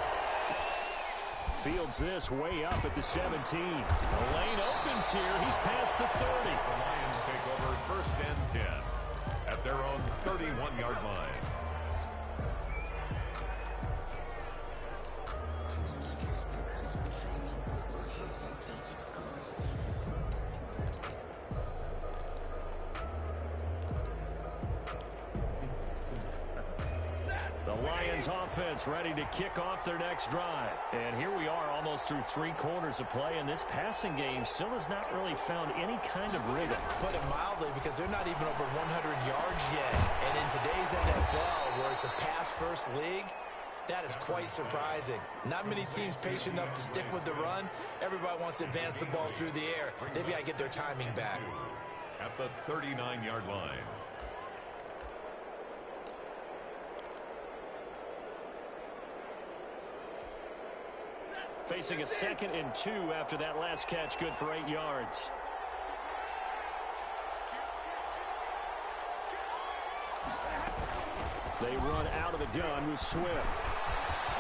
Fields this way up at the 17. The lane opens here. He's past the 30. The Lions take over 1st and 10 at their own 31-yard line. The Lions offense ready to kick off their next drive. And here we are almost through 3 quarters of play, and this passing game still has not really found any kind of rhythm. Put it mildly, because they're not even over 100 yards yet. And in today's NFL, where it's a pass-first league, that is quite surprising. Not many teams patient enough to stick with the run. Everybody wants to advance the ball through the air. They've got to get their timing back. At the 39-yard line. Facing a 2nd and 2 after that last catch, good for 8 yards. They run out of the gun with Swift.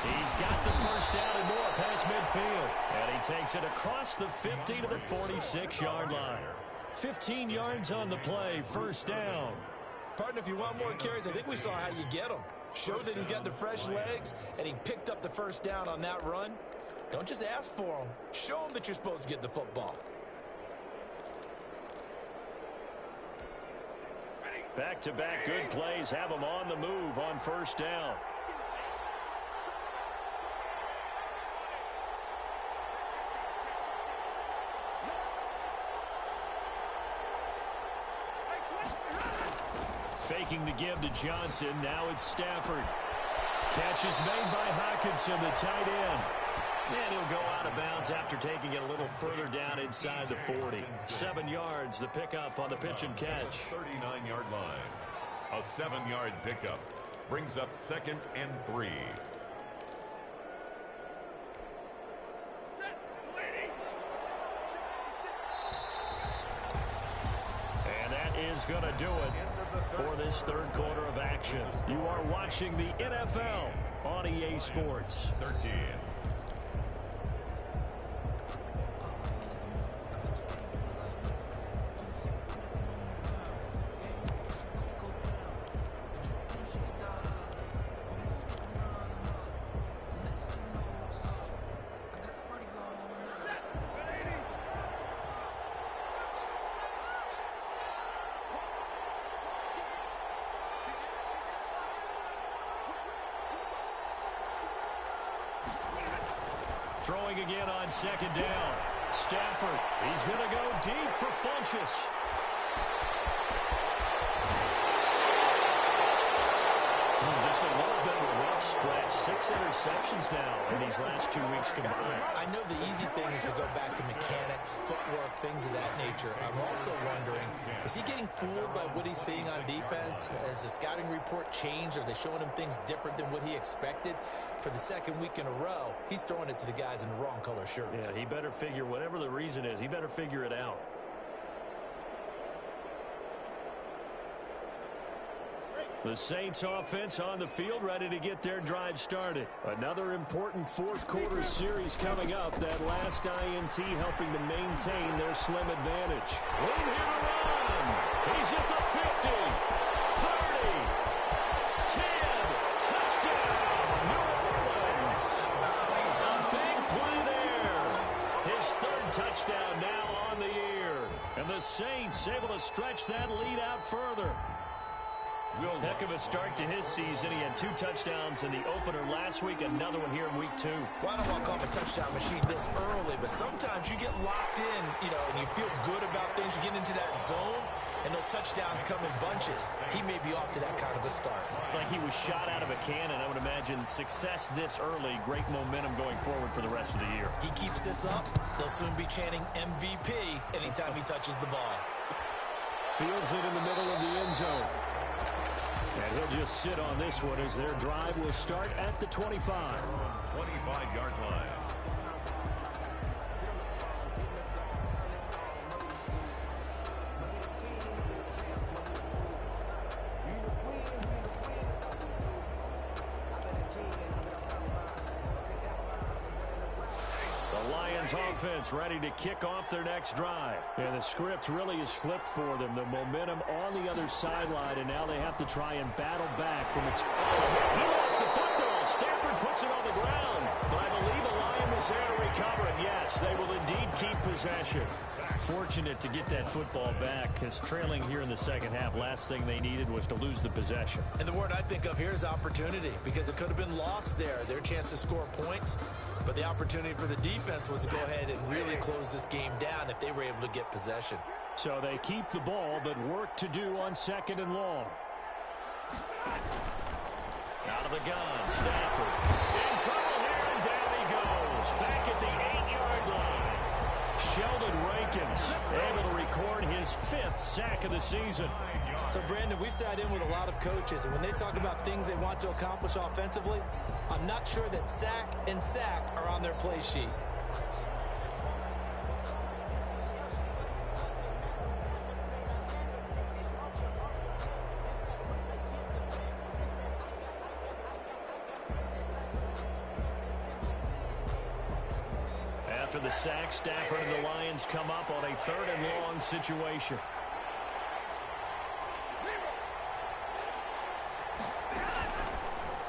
He's got the first down and more past midfield. And he takes it across the 50 to the 46-yard line. 15 yards on the play, first down. Partner, if you want more carries, I think we saw how you get them. Show that he's got the fresh legs, and he picked up the first down on that run. Don't just ask for them. Show them that you're supposed to get the football. Back-to-back good plays have them on the move on first down. Faking the give to Johnson. Now it's Stafford. Catch is made by Hockenson, the tight end. And he'll go out of bounds after taking it a little further down inside the 40. 7 yards, the pickup on the pitch and catch. 39-yard line. A 7-yard pickup brings up 2nd and 3. And that is going to do it for this third quarter of action. You are watching the NFL on EA Sports. 13. Throwing again on 2nd down. Stafford, he's going to go deep for Funchess. Just a little bit of a rough stretch. 6 interceptions now in these last 2 weeks combined. I know the easy thing is to go back to mechanics, footwork, things of that nature. I'm also wondering, is he getting fooled by what he's seeing on defense? Has the scouting report changed? Are they showing him things different than what he expected? For the 2nd week in a row, he's throwing it to the guys in the wrong color shirts. Yeah, he better figure, whatever the reason is, he better figure it out. The Saints offense on the field, ready to get their drive started. Another important fourth quarter series coming up. That last INT helping to maintain their slim advantage. Room here to run. He's at the 50, 30, 10, touchdown, New Orleans. A big play there. His 3rd touchdown now on the year. And the Saints able to stretch that lead out further. Heck of a start to his season. He had 2 touchdowns in the opener last week, another one here in week 2. Well, I don't want to call him a touchdown machine this early, but sometimes you get locked in, and you feel good about things. You get into that zone, and those touchdowns come in bunches. He may be off to that kind of a start. It's like he was shot out of a cannon. I would imagine success this early, great momentum going forward for the rest of the year. He keeps this up, they'll soon be chanting MVP anytime he touches the ball. Fields it in the middle of the end zone. And he'll just sit on this one as their drive will start at the 25. 25-yard line. Offense ready to kick off their next drive. And the script really is flipped for them. The momentum on the other sideline, and now they have to try and battle back from it. He lost the football. Stafford puts it on the ground. But I believe the Lion was there to recover it. Yes, they will indeed keep possession. Fortunate to get that football back, because trailing here in the second half, last thing they needed was to lose the possession. And the word I think of here is opportunity, because it could have been lost there. Their chance to score points. But the opportunity for the defense was to go ahead and really close this game down if they were able to get possession. So they keep the ball, but work to do on 2nd and long. Out of the gun, Stafford. In trouble here, and down he goes. Back at the 8-yard line. Sheldon Rankins able to record his 5th sack of the season. So, Brandon, we sat in with a lot of coaches, and when they talk about things they want to accomplish offensively, I'm not sure that sack and sack are on their play sheet. After the sack, Stafford and the Lions come up on a 3rd and long situation.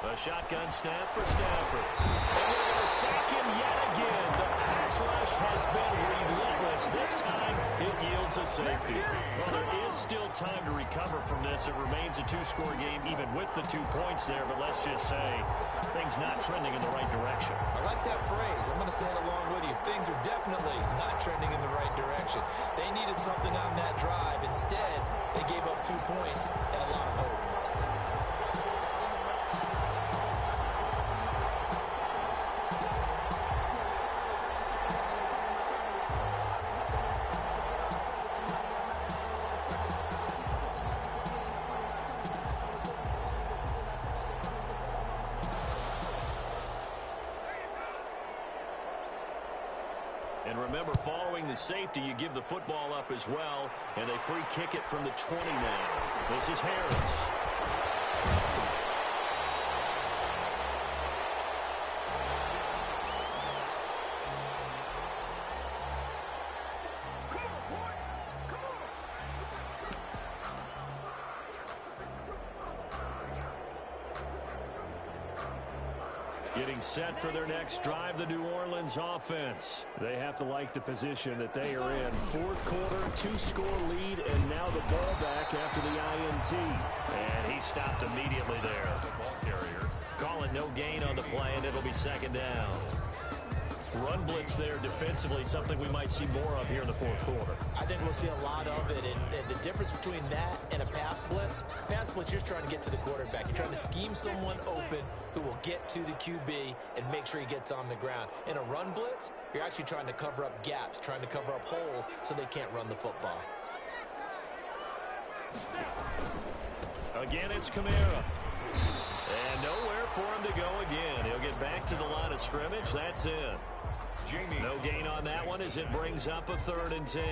A shotgun snap for Stafford. And they're going to sack him yet again. The pass rush has been relentless. This time, it yields a safety. Well, there is still time to recover from this. It remains a 2-score game, even with the 2 points there. But let's just say, things not trending in the right direction. I like that phrase. I'm going to say it along with you. Things are definitely not trending in the right direction. direction. They needed something on that drive. Instead, they gave up 2 points and a lot of hope. And remember, following the safety, you give the football up as well, and they free kick it from the 20 now. This is Harris. Getting set for their next drive, the New Orleans offense. They have to like the position that they are in. Fourth quarter, 2-score lead, and now the ball back after the INT. And he stopped immediately there. The ball carrier. Calling no gain on the play, and it'll be second down. Run blitz there defensively, something we might see more of here in the fourth quarter. I think we'll see a lot of it, and the difference between that and a pass blitz, you're just trying to get to the quarterback. You're trying to scheme someone open who will get to the QB and make sure he gets on the ground. In a run blitz, you're actually trying to cover up gaps, trying to cover up holes so they can't run the football. Again, it's Kamara. And nowhere for him to go again. He'll get back to the line of scrimmage. That's it. No gain on that one as it brings up a 3rd and 10.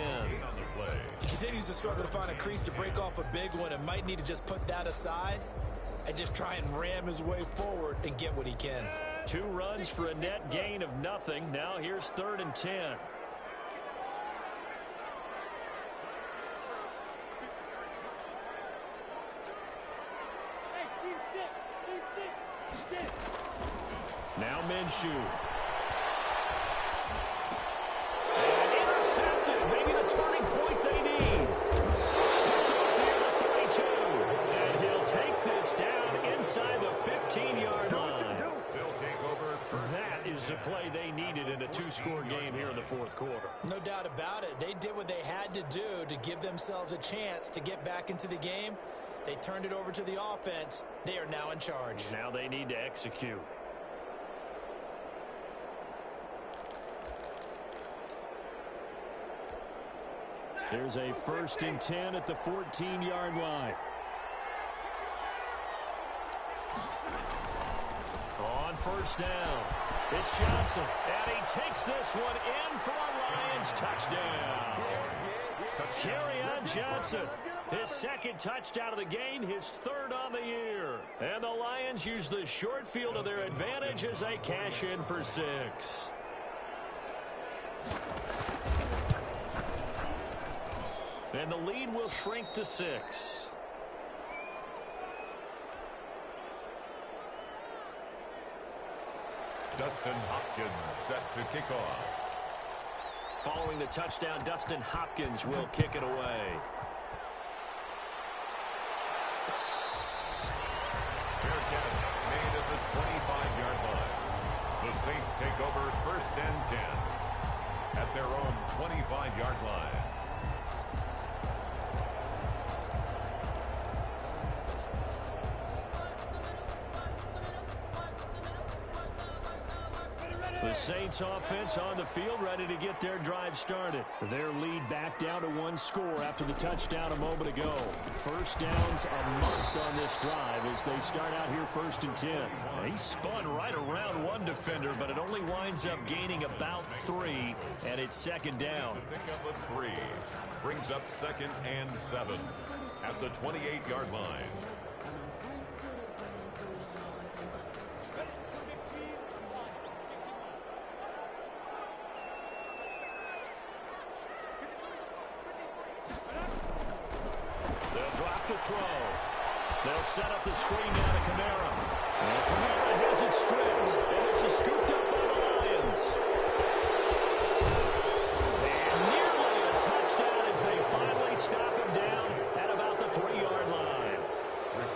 He continues to struggle to find a crease to break off a big one and might need to just put that aside and just try and ram his way forward and get what he can. 2 runs for a net gain of nothing. Now here's 3rd and 10. Now Minshew. And intercepted. Maybe the turning point they need. Picked off here at the 32. And he'll take this down inside the 15-yard line. They'll take over. That is the play they needed in a 2-score game here in the fourth quarter. No doubt about it. They did what they had to do to give themselves a chance to get back into the game. They turned it over to the offense. They are now in charge. Now they need to execute. There's a 1st and 10 at the 14-yard line. On 1st down, it's Johnson. And he takes this one in for a Lions touchdown. Kerryon Johnson. His 2nd touchdown of the game, his 3rd on the year. And the Lions use the short field to their advantage as they cash in for 6. And the lead will shrink to 6. Dustin Hopkins set to kick off. Following the touchdown, Dustin Hopkins will kick it away. Fair catch made at the 25-yard line. The Saints take over 1st and 10 at their own 25-yard line. The Saints offense on the field ready to get their drive started. Their lead back down to 1 score after the touchdown a moment ago. 1st down's a must on this drive as they start out here 1st and 10. He spun right around one defender, but it only winds up gaining about 3, and it's 2nd down. Pick up a 3. Brings up 2nd and 7 at the 28-yard line. They'll set up the screen now to Kamara. And Kamara has it stripped. And this is scooped up by the Lions. And nearly a touchdown as they finally stop him down at about the 3-yard line.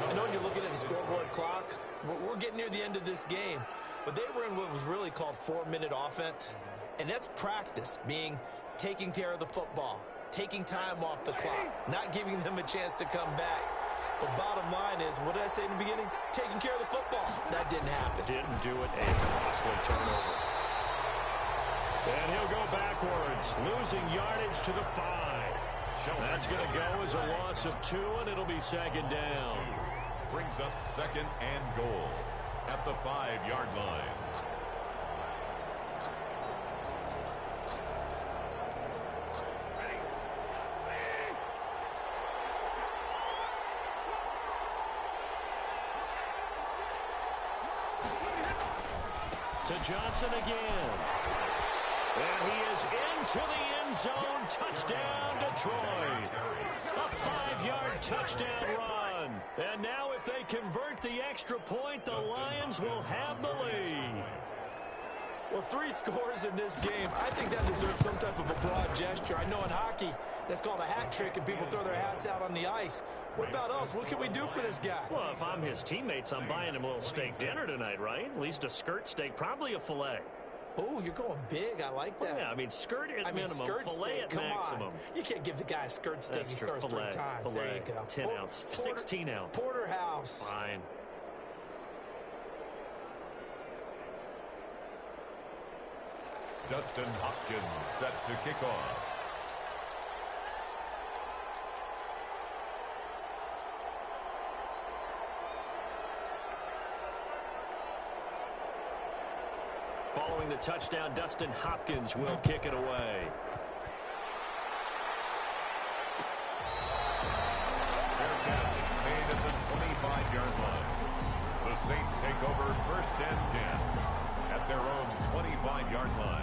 I know when you're looking at the scoreboard clock, we're getting near the end of this game. But they were in what was really called 4-minute offense. And that's practice, being taking care of the football, taking time off the clock, not giving them a chance to come back. But bottom line is, what did I say in the beginning? Taking care of the football. That didn't happen. Didn't do it. A costly turnover. And he'll go backwards, losing yardage to the 5. That's going to go as a loss of 2, and it'll be second down. Brings up second and goal at the 5-yard line. To Johnson again. And he is into the end zone. Touchdown, Detroit. A 5-yard touchdown run. And now if they convert the extra point, the Lions will have the lead. Well, 3 scores in this game. I think that deserves some type of a broad gesture. I know in hockey, that's called a hat trick, and people throw their hats out on the ice. What about us? What can we do for this guy? Well, if I'm his teammates, I'm buying him a little steak dinner tonight, right? At least a skirt steak, probably a filet. Oh, you're going big. I like that. Well, yeah, I mean, skirt at minimum, skirt filet steak. at Come maximum. on. You can't give the guy a skirt steak. That's He true. scores 3 times. Filet, there you go. 10 ounce, 16 ounce. Porterhouse. Fine. Dustin Hopkins set to kick off. Following the touchdown, Dustin Hopkins will kick it away. Fair catch made at the 25-yard line. The Saints take over first and 10 at their own 25-yard line.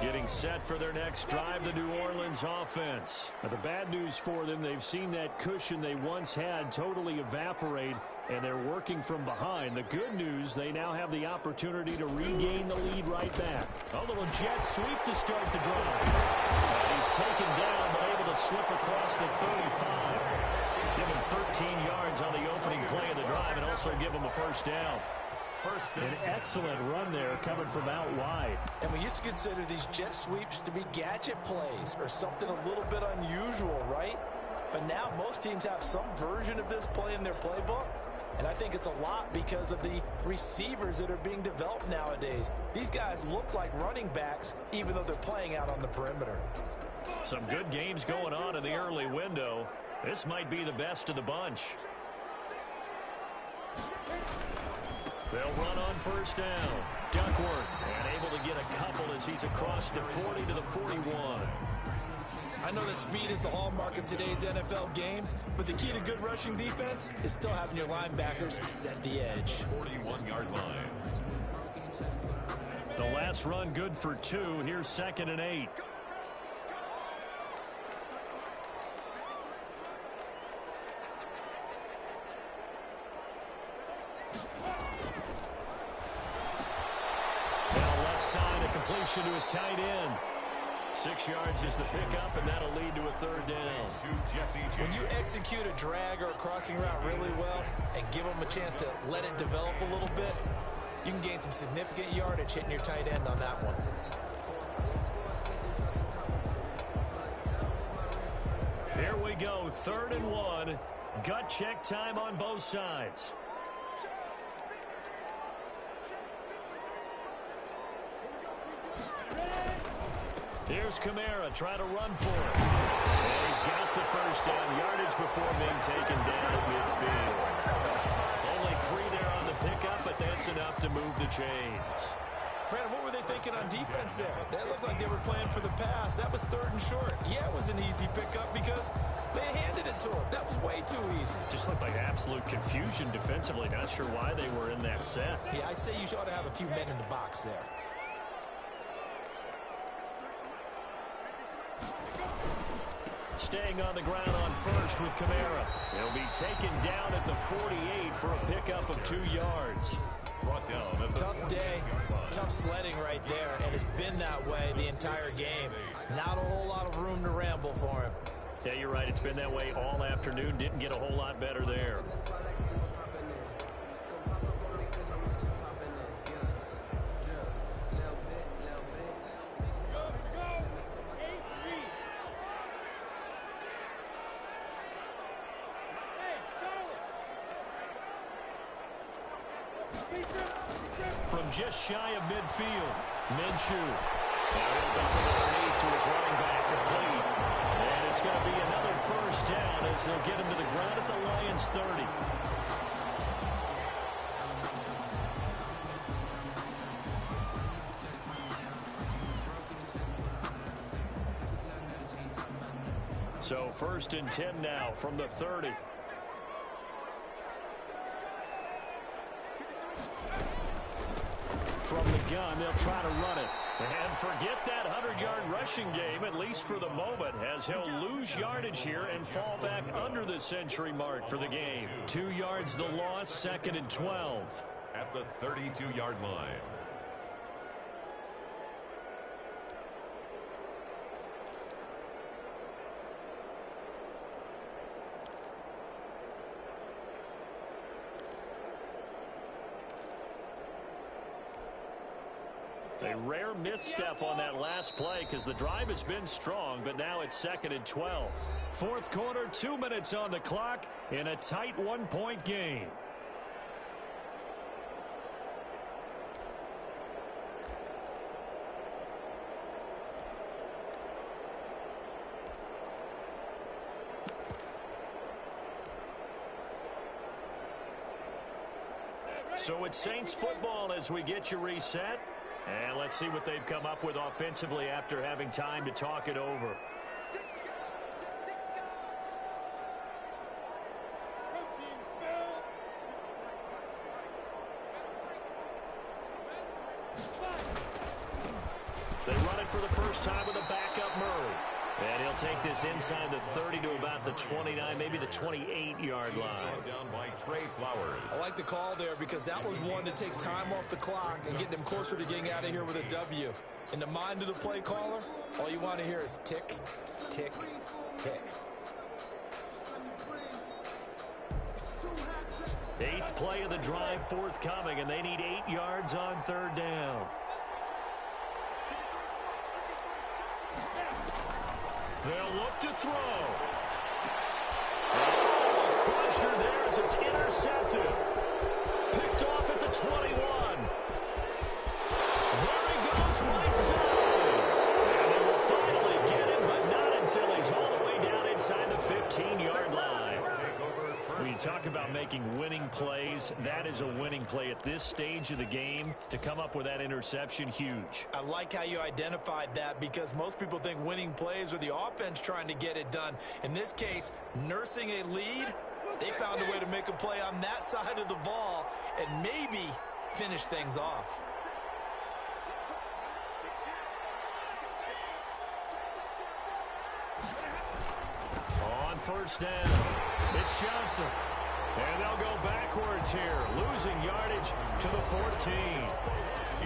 Getting set for their next drive, the New Orleans offense. Now, the bad news for them, they've seen that cushion they once had totally evaporate, and they're working from behind. The good news, they now have the opportunity to regain the lead right back. A little jet sweep to start the drive. He's taken down, but able to slip across the 35. Give him 13 yards on the opening play of the drive and also give him a first down. An excellent run there coming from out wide. And we used to consider these jet sweeps to be gadget plays or something a little bit unusual, right? But now most teams have some version of this play in their playbook. And I think it's a lot because of the receivers that are being developed nowadays. These guys look like running backs even though they're playing out on the perimeter. Some good games going on in the early window. This might be the best of the bunch. They'll run on first down. Duckworth, and able to get a couple as he's across the 40 to the 41. I know that speed is the hallmark of today's NFL game, but the key to good rushing defense is still having your linebackers set the edge. 41-yard line. The last run good for 2. Here's 2nd and 8. Side, a completion to his tight end. 6 yards is the pickup, and that'll lead to a third down. When you execute a drag or a crossing route really well and give them a chance to let it develop a little bit, you can gain some significant yardage hitting your tight end on that one. Here we go, 3rd and 1. Gut check time on both sides. Here's Kamara trying to run for it. And he's got the first down. Yardage before being taken down at midfield. Only 3 there on the pickup, but that's enough to move the chains. Brandon, what were they thinking on defense there? They looked like they were playing for the pass. That was 3rd and short. Yeah, it was an easy pickup because they handed it to him. That was way too easy. Just looked like absolute confusion defensively. Not sure why they were in that set. Yeah, I'd say you ought to have a few men in the box there. Staying on the ground on first with Kamara. He'll be taken down at the 48 for a pickup of 2 yards. brought down at the Tough day, tough sledding right there, and it's been that way the entire game. Not a whole lot of room to ramble for him. Yeah, you're right. It's been that way all afternoon. Didn't get a whole lot better there. From just shy of midfield, Minshew. Now he'll dump it underneath to his running back, complete. And it's going to be another first down as they'll get him to the ground at the Lions' 30. So 1st and 10 now from the 30. From the gun, they'll try to run it. And forget that 100-yard rushing game, at least for the moment, as he'll lose yardage here and fall back under the century mark for the game. 2 yards the loss, 2nd and 12. At the 32-yard line. A rare misstep on that last play because the drive has been strong, but now it's 2nd and 12. 4th quarter, 2 minutes on the clock in a tight 1-point game. So it's Saints football as we get you reset. And let's see what they've come up with offensively after having time to talk it over. They run it for the first time with a backup Murray. And he'll take this inside the 30 to about the 29, maybe the 28-yard line. Down by Trey Flowers. I like the call there because that was one to take time off the clock and get them closer to getting out of here with a W. In the mind of the play caller, all you want to hear is tick, tick, tick. 8th play of the drive forthcoming, and they need 8 yards on 3rd down. They'll look to throw. Oh, a crusher there as it's intercepted. Picked off at the 21. There he goes, right side. And they will finally get him, but not until he's all the way down inside the 15-yard line. When you talk about making winning plays, that is a winning play at this stage of the game. To come up with that interception, huge. I like how you identified that because most people think winning plays are the offense trying to get it done. In this case, nursing a lead, they found a way to make a play on that side of the ball and maybe finish things off. On 1st down, it's Johnson. And they'll go backwards here, losing yardage to the 14.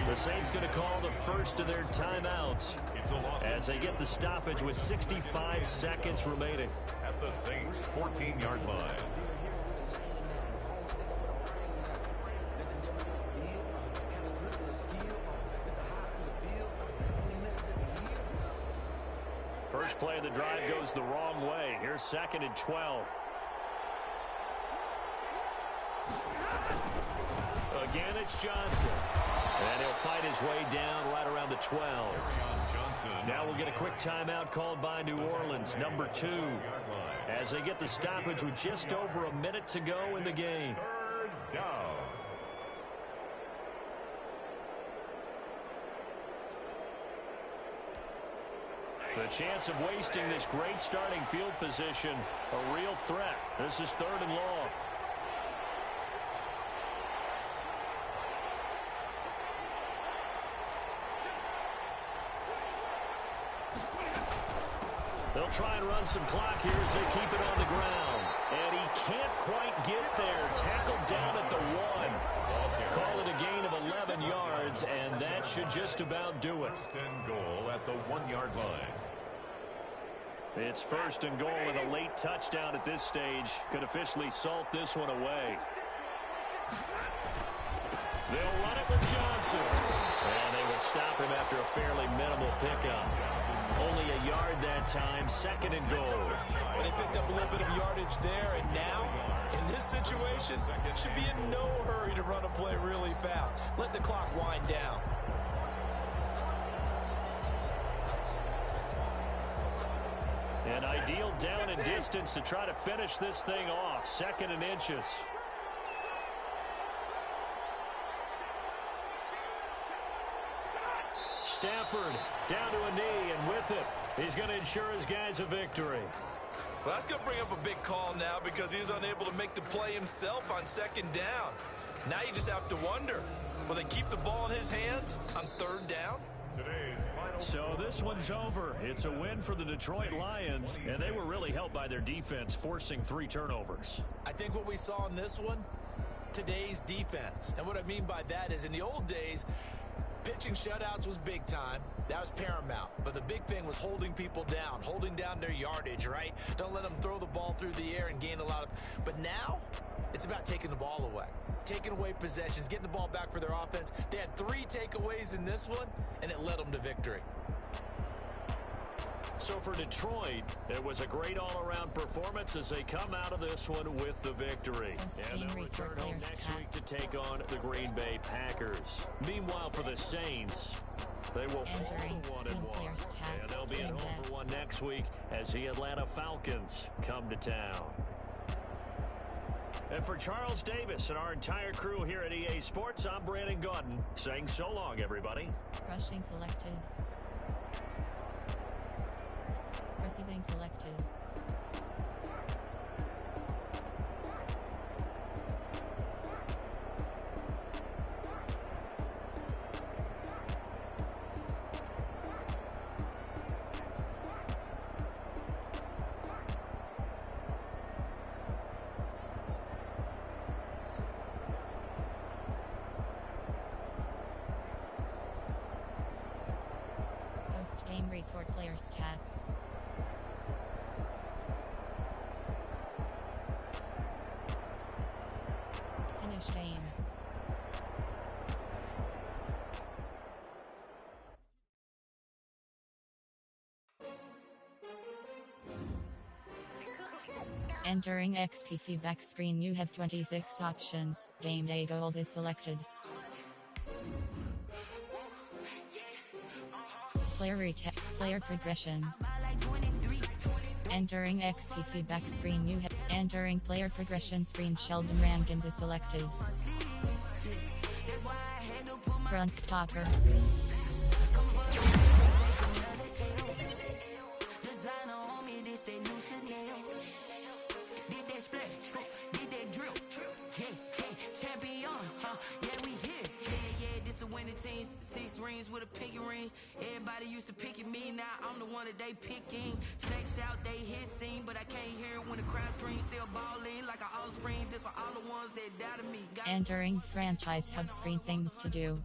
The Saints going to call the first of their timeouts as they get the stoppage with 65 seconds remaining. At the Saints' 14-yard line. First play of the drive goes the wrong way. Here's 2nd and 12. Again, it's Johnson. And he'll fight his way down right around the 12. Now we'll get a quick timeout called by New Orleans, number 2, as they get the stoppage with just over a minute to go in the game. 3rd down. The chance of wasting this great starting field position, a real threat. This is 3rd and long. They'll try and run some clock here as they keep it on the ground. And he can't quite get there. Tackled down at the 1. Call it a gain should just about do it. First and goal at the 1-yard line. It's first and goal, and a late touchdown at this stage could officially salt this one away. They'll run it with Johnson. And they will stop him after a fairly minimal pickup. Only a yard that time, second and goal. Well, they picked up a little bit of yardage there, and now, in this situation, should be in no hurry to run a play really fast. Let the clock wind down. An ideal down and distance to try to finish this thing off. Second and inches. Stafford down to a knee, and with it, he's going to ensure his guys a victory. Well, that's going to bring up a big call now because he's unable to make the play himself on second down. Now you just have to wonder, will they keep the ball in his hands on third down? So this one's over. It's a win for the Detroit Lions, and they were really helped by their defense, forcing 3 turnovers. I think what we saw in this one, today's defense. And what I mean by that is in the old days, pitching shutouts was big time. That was paramount. But the big thing was holding people down, holding down their yardage, right? Don't let them throw the ball through the air and gain a lot of... But now, it's about taking the ball away. Taking away possessions, getting the ball back for their offense. They had 3 takeaways in this one, and it led them to victory. So for Detroit, it was a great all-around performance as they come out of this one with the victory. And they'll return home next week to take on the Green Bay Packers. Meanwhile, for the Saints, they will fall 1-1. And they'll be at home for one next week as the Atlanta Falcons come to town. And for Charles Davis and our entire crew here at EA Sports, I'm Brandon Gaudin saying so long, everybody. Rushing selected. Receiving selected. Post-game report player stats. Finish game. Entering XP feedback screen, you have 26 options. Game day goals is selected. Player progression. Entering XP feedback screen, you have entering player progression screen. Sheldon Rankins is selected. Front stopper. With a pinky ring, everybody used to pick at me. Now I'm the one that they picking. Snakes out, they hit scene, but I can't hear it when the crowd screams. Still balling like an offspring. This for all the ones that doubted me. Entering franchise hub screen, things to do.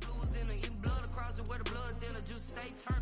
Blood across it where the blood then just stay turned.